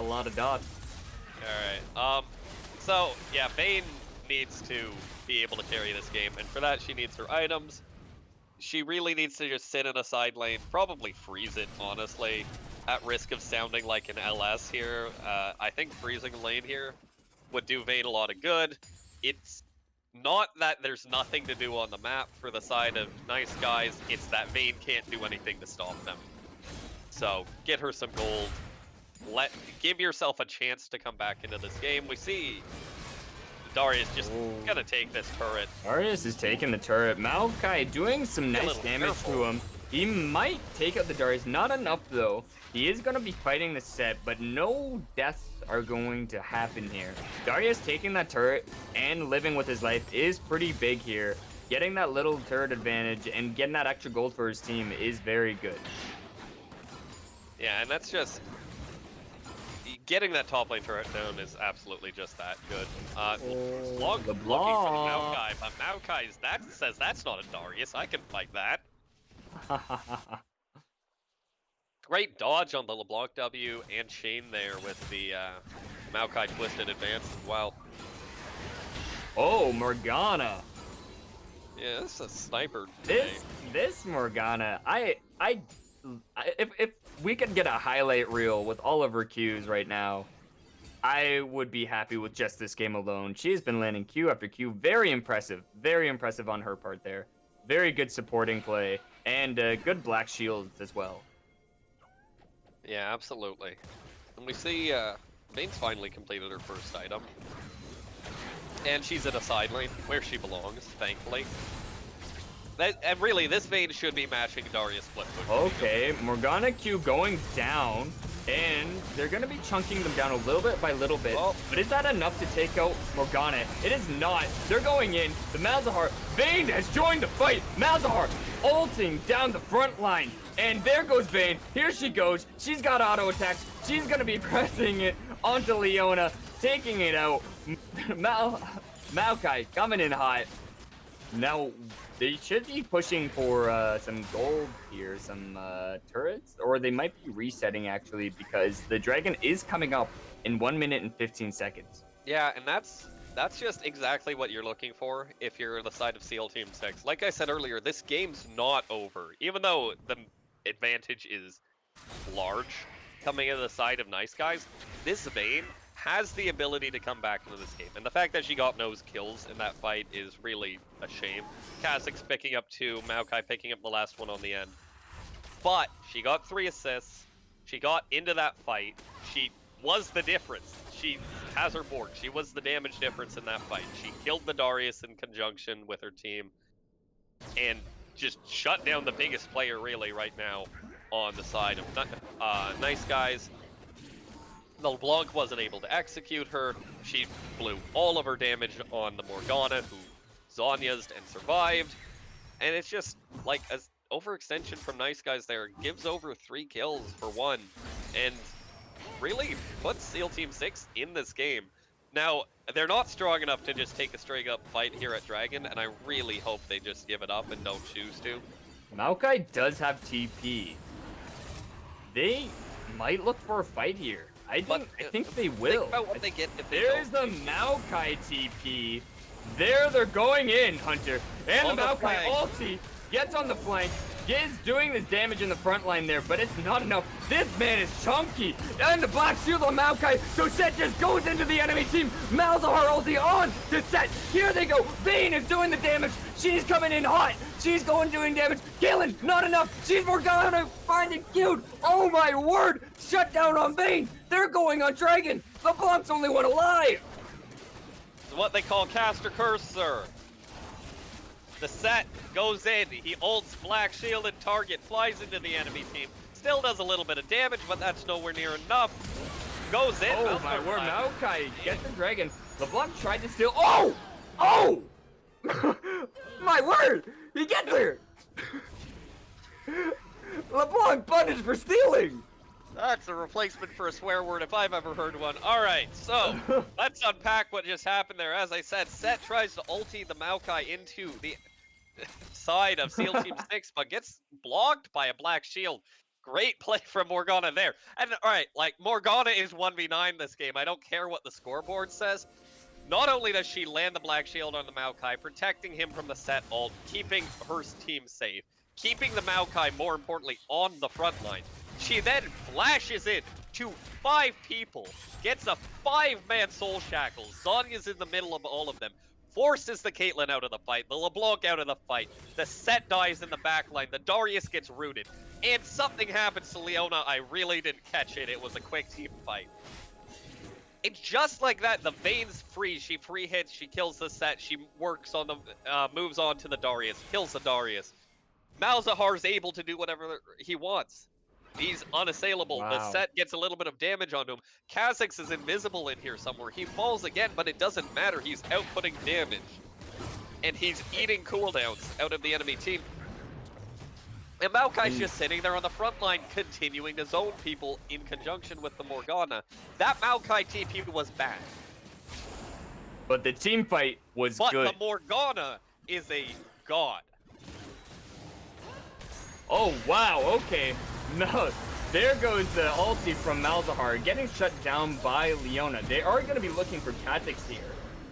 lot of dots. Alright. So yeah, Vayne needs to be able to carry this game, and for that she needs her items. She really needs to just sit in a side lane, probably freeze it, honestly, at risk of sounding like an LS here. I think freezing a lane here would do Vayne a lot of good. It's not that there's nothing to do on the map for the side of Nice Guys, it's that Vayne can't do anything to stop them. So get her some gold. Give yourself a chance to come back into this game. We see Darius just gonna take this turret. Darius is taking the turret. Maokai doing some nice damage to him. He might take out the Darius. Not enough, though. He is going to be fighting the set, but no deaths are going to happen here. Darius taking that turret and living with his life is pretty big here. Getting that little turret advantage and getting that extra gold for his team is very good. Yeah, and that's just... Getting that top lane turret down is absolutely just that good. LeBlanc looking for the Maokai, but Maokai says that's not a Darius. I can fight that. Great dodge on the LeBlanc W and Shane there with the Maokai twisted advance as well. Oh, Morgana. Yeah, this is a sniper. This Morgana, if we could get a highlight reel with all of her Qs right now, I would be happy with just this game alone. She's been landing Q after Q. Very impressive on her part there. Very good supporting play and good black shields as well. Yeah, absolutely. And we see Vayne's finally completed her first item. And she's in a side lane where she belongs, thankfully. And really, this Vayne should be matching Darius Flipwood. Okay, Morgana Q going down, and they're going to be chunking them down a little bit by little bit. Oh. But is that enough to take out Morgana? It is not. They're going in. The Malzahar, Vayne has joined the fight. Malzahar ulting down the front line. And there goes Vayne. Here she goes. She's got auto attacks. She's going to be pressing it onto Leona, taking it out. Maokai coming in hot. Now, they should be pushing for some gold here, some turrets, or they might be resetting actually because the dragon is coming up in 1 minute and 15 seconds. Yeah, and that's just exactly what you're looking for if you're the side of CEAL Team 6. Like I said earlier, this game's not over. Even though the advantage is large coming into the side of Nice Guys, this Vayne has the ability to come back into this game. And the fact that she got no kills in that fight is really a shame. Kha'Zix's picking up 2, Maokai picking up the last one on the end. But she got 3 assists. She got into that fight. She was the difference. She has her board. She was the damage difference in that fight. She killed the Darius in conjunction with her team. And just shut down the biggest player really right now on the side of Nice Guys. LeBlanc wasn't able to execute her. She blew all of her damage on the Morgana, who Zhonya's and survived. And it's just like an overextension from Nice Guys there. Gives over 3 kills for 1. And really puts CEAL Team 6 in this game. Now, they're not strong enough to just take a straight up fight here at Dragon, and I really hope they just give it up and don't choose to. Maokai does have TP. They might look for a fight here. I think they will. Think about what they get if they There's the Maokai TP. There they're going in, Hunter. And the Maokai ulti gets on the flank. Is doing this damage in the front line there, but it's not enough. This man is chunky. And the black shield on Maokai. So Set just goes into the enemy team. Malzahar ulti on to Set. Here they go. Vayne is doing the damage. She's coming in hot. She's doing damage. Galen, not enough. She's Morgana finding cute. Oh my word. Shut down on Vayne. They're going on Dragon. LeBlanc's only one alive. It's what they call caster cursor. The Set goes in, he ults black shielded target, flies into the enemy team. Still does a little bit of damage, but that's nowhere near enough. Goes in. Oh my word, Maokai gets the dragon. LeBlanc tried to steal. Oh! Oh! My word! He gets her! LeBlanc punished for stealing! That's a replacement for a swear word if I've ever heard one. Alright, so let's unpack what just happened there. As I said, Set tries to ulti the Maokai into the side of CEAL Team 6, but gets blocked by a black shield. Great play from Morgana there. And alright, like, Morgana is 1v9 this game. I don't care what the scoreboard says. Not only does she land the black shield on the Maokai, protecting him from the Set ult, keeping her team safe, keeping the Maokai, more importantly, on the front line. She then flashes in to 5 people, gets a 5-man soul shackle. Zhonya's in the middle of all of them. forces the Caitlyn out of the fight, the LeBlanc out of the fight, the Set dies in the backline, the Darius gets rooted, and something happens to Leona. I really didn't catch it. It was a quick team fight. It's just like that. The Vayne's free. She free hits. She kills the Set. She works on the, moves on to the Darius, kills the Darius. Malzahar's able to do whatever he wants. He's unassailable. Wow. The Set gets a little bit of damage onto him. Kha'Zix is invisible in here somewhere. He falls again, but it doesn't matter. He's outputting damage. And he's eating cooldowns out of the enemy team. And Maokai's just sitting there on the front line, continuing to zone people in conjunction with the Morgana. That Maokai TP was bad. But the team fight was good. But the Morgana is a god. Oh, wow, okay. No, there goes the ulti from Malzahar, getting shut down by Leona. They are going to be looking for Kha'Zix here.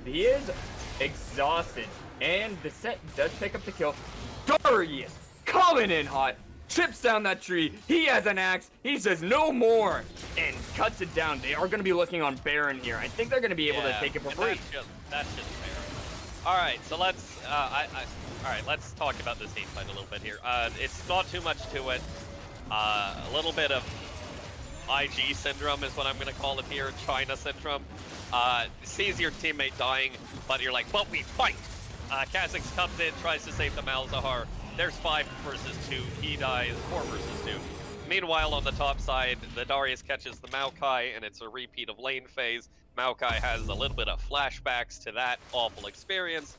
He is exhausted, and the Set does pick up the kill. Darius coming in hot, chips down that tree. He has an axe. He says no more, and cuts it down. They are going to be looking on Baron here. I think they're going to be able to take it for free. That's just fair. All right, so let's all right, let's talk about this team fight a little bit here. It's not too much to it. A little bit of IG syndrome is what I'm going to call it here, China syndrome. Sees your teammate dying, but you're like, but we fight! Kha'Zix comes in, tries to save the Malzahar. There's 5 versus 2. He dies, 4 versus 2. Meanwhile, on the top side, the Darius catches the Maokai, and it's a repeat of lane phase. Maokai has a little bit of flashbacks to that awful experience.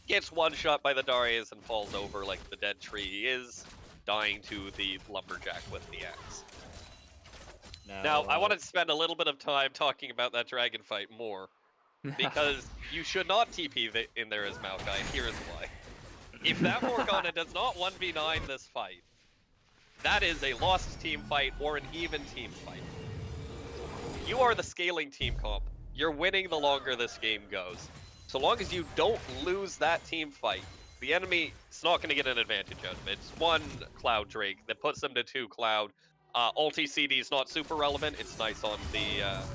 Gets one shot by the Darius and falls over like the dead tree he is, dying to the lumberjack with the axe. Now, I wanted to spend a little bit of time talking about that dragon fight more, because you should not TP in there as Maokai, and here is why. If that Morgana does not 1v9 this fight, that is a lost team fight or an even team fight. You are the scaling team comp. You're winning the longer this game goes. So long as you don't lose that team fight, the enemy is not going to get an advantage out of it. It's 1 Cloud Drake that puts them to 2 Cloud. Ulti CD is not super relevant. It's nice on the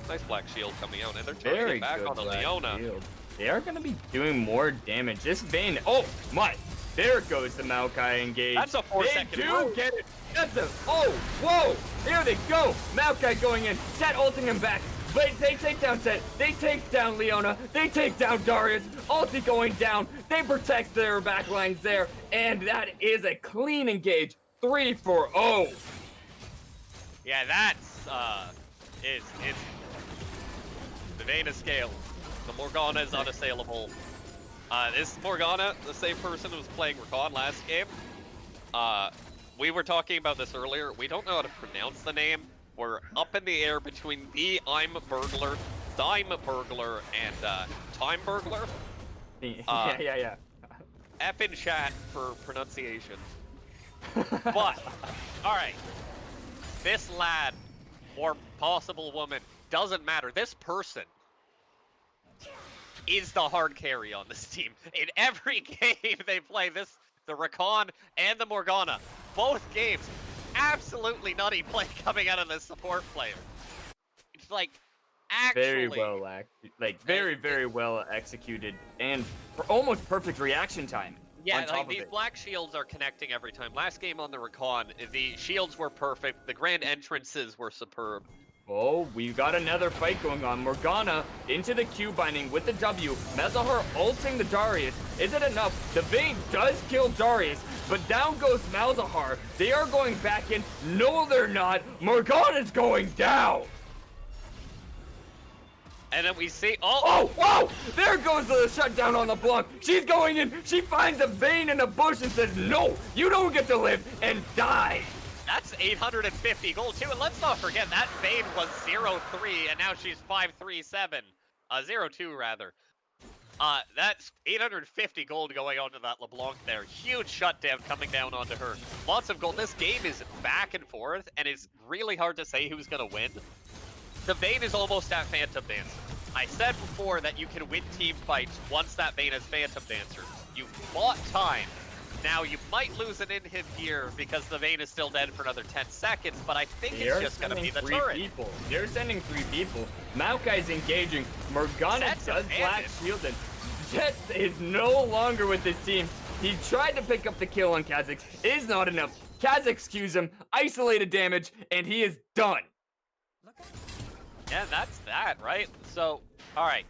nice Black Shield coming out, and they're turning it back on the Leona. Shield. They are going to be doing more damage. This Vayne, oh my, there goes the Maokai engage. That's a 4-second They do get it. That's a, oh, whoa, here they go. Maokai going in, Set ulting him back. But they take down Set, they take down Leona, they take down Darius, ulti going down, they protect their backlines there, and that is a clean engage, 3-4-0. Yeah, that's, it's the Vayne is scaled. The Morgana is unassailable. This Morgana, the same person who was playing Recon last game, we were talking about this earlier, we don't know how to pronounce the name. We're up in the air between the I'm Burglar, Dime Burglar, and Time Burglar. Yeah. F in chat for pronunciation. But, alright. This lad, or possible woman, doesn't matter. This person is the hard carry on this team. In every game they play, the Recon and the Morgana, both games, absolutely nutty play coming out of the support player. It's like, actually... Very well, very well executed, and almost perfect reaction time. Yeah, like these black shields are connecting every time. Last game on the Recon, the shields were perfect, the grand entrances were superb. Oh, we got another fight going on. Morgana into the Q binding with the W. Malzahar ulting the Darius. Is it enough? The Vayne does kill Darius, but down goes Malzahar. They are going back in. No, they're not. Morgana's going down. And then we see, oh, wow! There goes the shutdown on the block. She's going in. She finds a Vayne in a bush and says, no, you don't get to live, and die. That's 850 gold too, and let's not forget that Vayne was 0-3, and now she's 5-3-7. 0-2 rather. That's 850 gold going onto that LeBlanc there. Huge shutdown coming down onto her. Lots of gold. This game is back and forth, and it's really hard to say who's gonna win. The Vayne is almost at Phantom Dancer. I said before that you can win team fights once that Vayne is Phantom Dancer. You've bought time. Now, you might lose an in-hit here because the Vayne is still dead for another 10 seconds, but I think it's just going to be the turret. They're sending 3 people. Maokai's engaging. Morgana does black shield, and Set is no longer with this team. He tried to pick up the kill on Kha'Zix. Is not enough. Kha'Zix cues him, isolated damage, and he is done. Yeah, that's that, right? So, alright.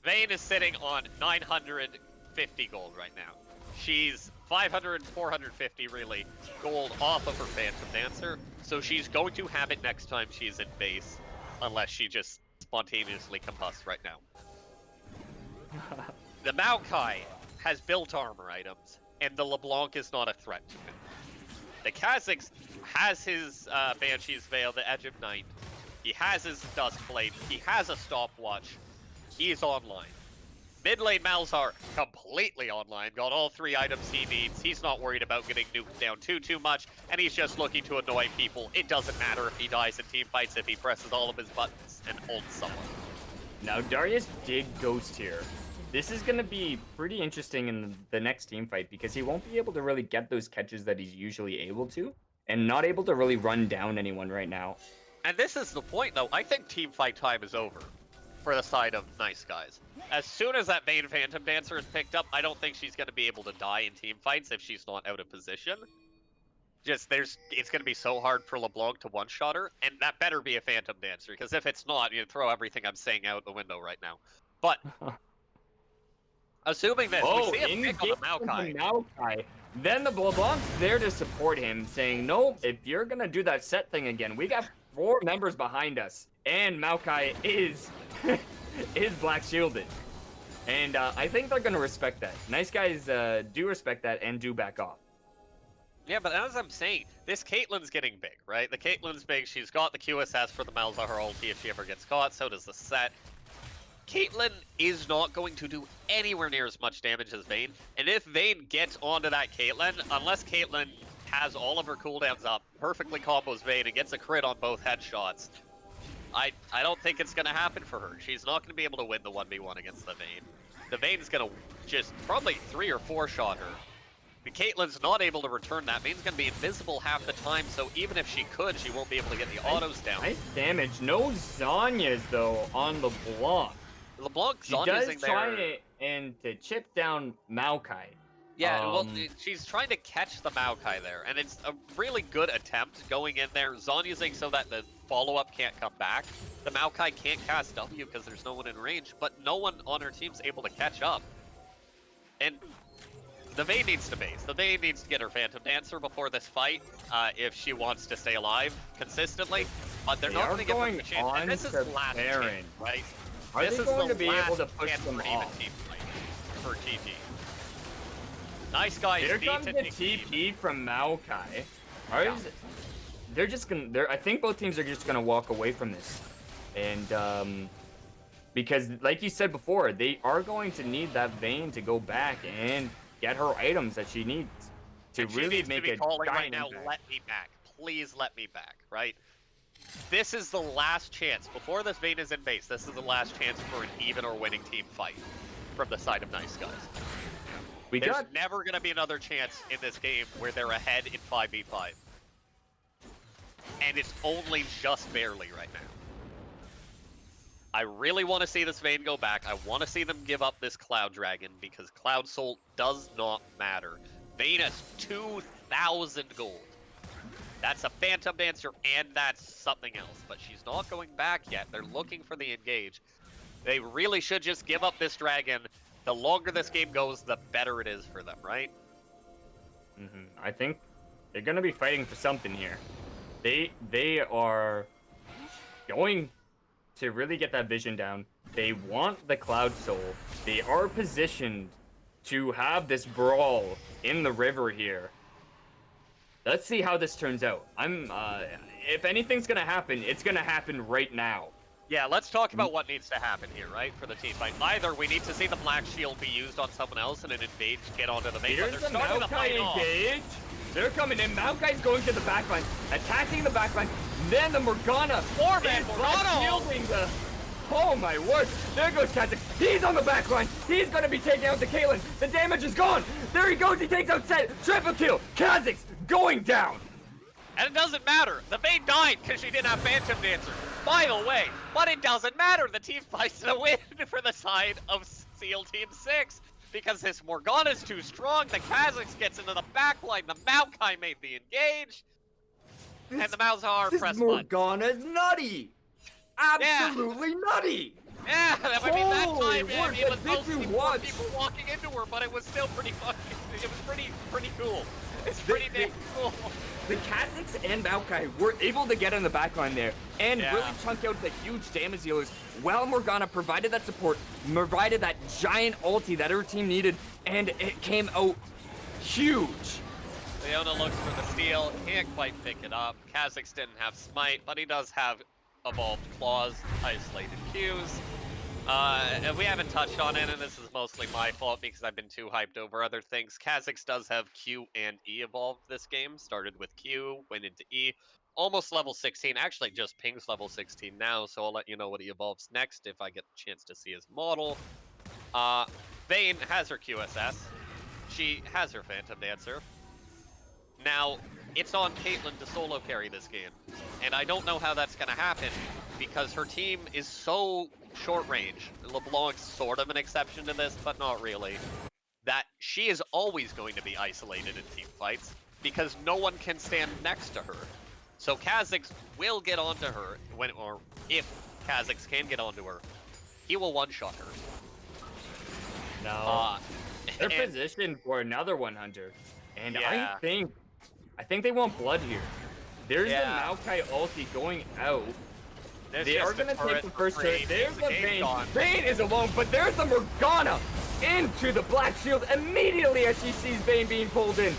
Vayne is sitting on 950 gold right now. She's 500, 450 really gold off of her Phantom Dancer, so she's going to have it next time she's in base, unless she just spontaneously combusts right now. The Maokai has built armor items, and the LeBlanc is not a threat to him. The Kha'Zix has his Banshee's Veil, the Edge of Night. He has his Duskblade. He has a stopwatch. He's online. Mid lane Malzahar, completely online. Got all 3 items he needs. He's not worried about getting nuked down too much, and he's just looking to annoy people. It doesn't matter if he dies in team fights, if he presses all of his buttons and ults someone. Now, Darius did Ghost here. This is going to be pretty interesting in the next team fight because he won't be able to really get those catches that he's usually able to, and not able to really run down anyone right now. And this is the point, though. I think team fight time is over for the side of Nice Guys. As soon as that Vayne Phantom Dancer is picked up, I don't think she's going to be able to die in team fights if she's not out of position. Just, it's going to be so hard for LeBlanc to one-shot her, and that better be a Phantom Dancer, because if it's not, you throw everything I'm saying out the window right now. But, assuming this, we see a pick on the Maokai. Then the LeBlanc's there to support him, saying, no, if you're going to do that set thing again, we got 4 members behind us, and Maokai is black shielded. And I think they're going to respect that. Nice Guys do respect that and do back off. Yeah, but as I'm saying, this Caitlyn's getting big, right? The Caitlyn's big. She's got the QSS for the Malzahar ulti if she ever gets caught. So does the set. Caitlyn is not going to do anywhere near as much damage as Vayne. And if Vayne gets onto that Caitlyn, unless Caitlyn has all of her cooldowns up, perfectly combos Vayne, and gets a crit on both headshots, I don't think it's going to happen for her. She's not going to be able to win the 1v1 against the Vayne. The Vayne's going to just probably 3 or 4 shot her. The Caitlyn's not able to return that. Vayne's going to be invisible half the time, so even if she could, she won't be able to get the autos down. Nice damage. No Zhonya's, though, on LeBlanc. LeBlanc She does try to chip down Maokai. Yeah, well, she's trying to catch the Maokai there, and it's a really good attempt going in there. Zon using so that the follow-up can't come back. The Maokai can't cast W because there's no one in range, but no one on her team's able to catch up. And the Vayne needs to base. The Vayne needs to get her Phantom Dancer before this fight if she wants to stay alive consistently. But they're not going to give her a chance. And this is the last chance, right? Are they going to be able to push them off? For GG. Nice Guys. Here comes the TP from Maokai. They're just gonna. I think both teams are just gonna walk away from this, and because, like you said before, they are going to need that Vayne to go back and get her items that she needs to really make a giant right now. Impact. Let me back, please. Let me back. Right. This is the last chance before this Vayne is in base. This is the last chance for an even or winning team fight from the side of Nice Guys. There's never going to be another chance in this game where they're ahead in 5v5. And it's only just barely right now. I really want to see this Vayne go back. I want to see them give up this Cloud Dragon because Cloud Soul does not matter. Vayne has 2,000 gold. That's a Phantom Dancer and that's something else. But she's not going back yet. They're looking for the engage. They really should just give up this dragon. The longer this game goes, the better it is for them, right? I think they're going to be fighting for something here. They are going to really get that vision down. They want the Cloud Soul. They are positioned to have this brawl in the river here. Let's see how this turns out. If anything's going to happen, it's going to happen right now. Yeah, let's talk about what needs to happen here, right, for the team fight. Either we need to see the Black Shield be used on someone else and an invade get onto the Vayne. Here's the Maokai engage. They're coming in. Maokai's going to the backline, attacking the backline. Then the Morgana is black shielding the... Oh my word. There goes Kha'Zix. He's on the backline. He's going to be taking out the Caitlyn. The damage is gone. There he goes. He takes out Set. Triple kill. Kha'Zix going down. And it doesn't matter. The Vayne died because she didn't have Phantom Dancer. By the way, but it doesn't matter. The team fights to win for the side of SEAL Team 6 because this Morgana's too strong. The Kazakhs gets into the backline. The Maokai made the engage. And the Malzahar This press button. Morgana's nutty. Absolutely nutty. Yeah, I mean, that Holy time, word, it was did you mostly more watch? people walking into her, but it was still pretty fucking, it was pretty cool. It's pretty damn cool. The Kazakhs and Maokai were able to get in the backline there and really chunk out the huge damage dealers while Morgana provided that support, provided that giant ulti that her team needed, and it came out huge. Leona looks for the steal, can't quite pick it up. Kazakhs didn't have smite, but he does have evolved claws, isolated Qs. And we haven't touched on it, and this is mostly my fault because I've been too hyped over other things. Kazakhs does have Q and E evolved this game. Started with Q, went into E, almost level 16. Actually, just pings level 16 now, so I'll let you know what he evolves next if I get the chance to see his model. Vayne has her QSS. She has her Phantom Dancer. Now, it's on Caitlyn to solo carry this game, and I don't know how that's going to happen because her team is so short range. LeBlanc's sort of an exception to this, but not really. That she is always going to be isolated in team fights because no one can stand next to her. So Kazakhs will get onto her when, or if Kazakhs can get onto her, he will one-shot her. No. They're positioned for another 100, and Yeah. I think they want blood here. There's the Maokai ulti going out. They are going to take the first turret. There's the Vayne. Vayne is alone, but there's the Morgana into the Black Shield immediately as she sees Vayne being pulled in.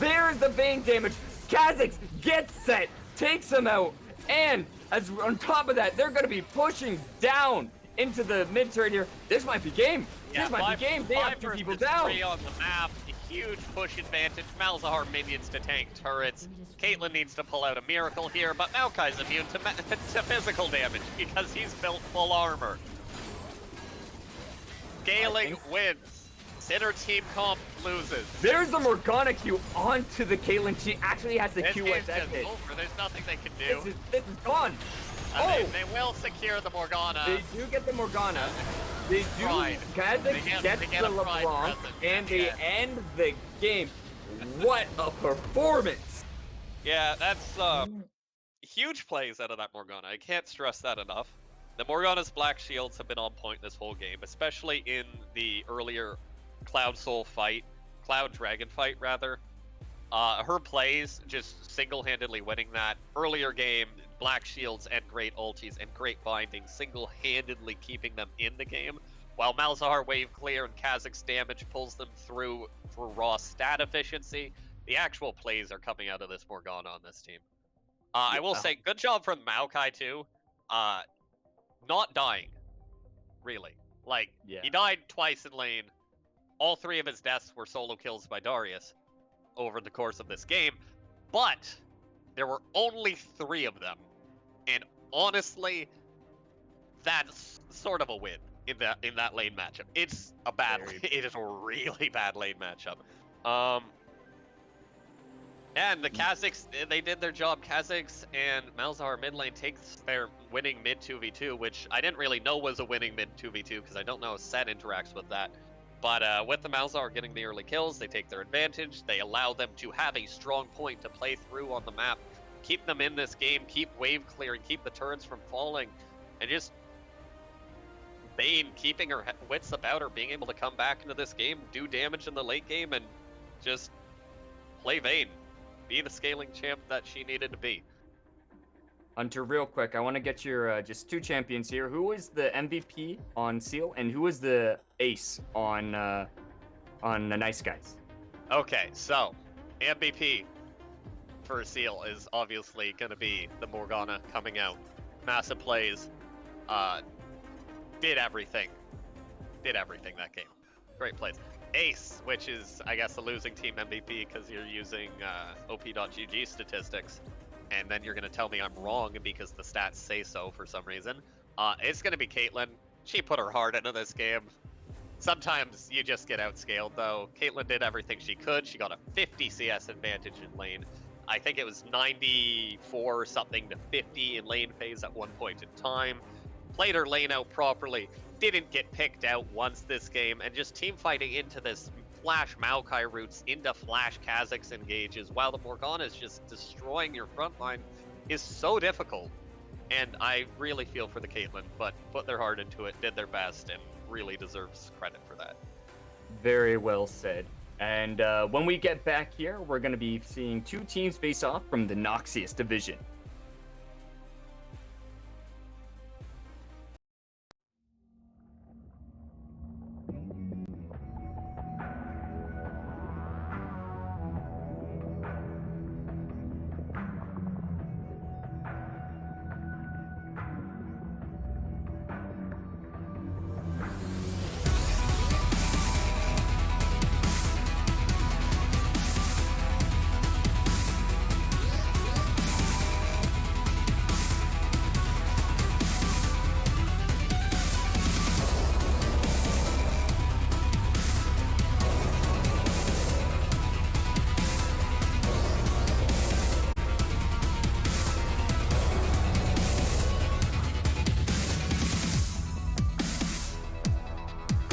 There's the Vayne damage. Kazakhs gets set, takes him out, and as on top of that, they're going to be pushing down into the mid turret here. This might be game. Yeah, this might be game. They have 2 people down. 3 on the map. Huge push advantage. Malzahar minions to tank turrets. Caitlyn needs to pull out a miracle here, but Maokai's immune to physical damage because he's built full armor. Scaling wins. Sinner team comp loses. There's the Morgana Q onto the Caitlyn. She actually has the This Q game's as just hit. over. There's nothing they can do. This is gone. They will secure the Morgana. They do get the Morgana. They do. Kazakhs gets the LeBlanc, and they end the game. What a performance! Yeah, that's huge plays out of that Morgana. I can't stress that enough. The Morgana's Black Shields have been on point this whole game, especially in the earlier Cloud Soul fight, Cloud Dragon fight rather. Her plays just single-handedly winning that earlier game. Black Shields and great ultis and great binding, single-handedly keeping them in the game, while Malzahar wave clear and Kazakhs damage pulls them through for raw stat efficiency. The actual plays are coming out of this Morgana on this team. I will say, good job from Maokai too. Not dying, really. Like, he died twice in lane. All 3 of his deaths were solo kills by Darius over the course of this game, but there were only 3 of them. And honestly, that's sort of a win in that lane matchup. It's a bad, it is a really bad lane matchup. And the Kazakhs, they did their job. Kazakhs and Malzahar mid lane takes their winning mid 2v2, which I didn't really know was a winning mid 2v2 because I don't know how Set interacts with that. But with the Malzahar getting the early kills, they take their advantage. They allow them to have a strong point to play through on the map. Keep them in this game, keep wave clearing, keep the turrets from falling, and just Vayne keeping her wits about her, being able to come back into this game, do damage in the late game, and just play Vayne. Be the scaling champ that she needed to be. Hunter, real quick, I want to get your just 2 champions here. Who was the MVP on CEAL, and who was the ace on the Gneiss guys? Okay, so MVP for CEAL is obviously going to be the Morgana coming out. Massive plays. Did everything that game. Great plays. Ace, which is, I guess, the losing team MVP because you're using op.gg statistics, and then you're going to tell me I'm wrong because the stats say so for some reason. It's going to be Caitlyn. She put her heart into this game. Sometimes you just get outscaled, though. Caitlyn did everything she could. She got a 50 CS advantage in lane. I think it was 94 something to 50 in lane phase at one point in time. Played her lane out properly, didn't get picked out once this game, and just team fighting into this flash Maokai roots into flash Kha'Zix engages while the Morgana is just destroying your front line is so difficult. And I really feel for the Caitlyn, but put their heart into it, did their best, and really deserves credit for that. Very well said. And when we get back here, we're going to be seeing two teams face off from the Noxious division.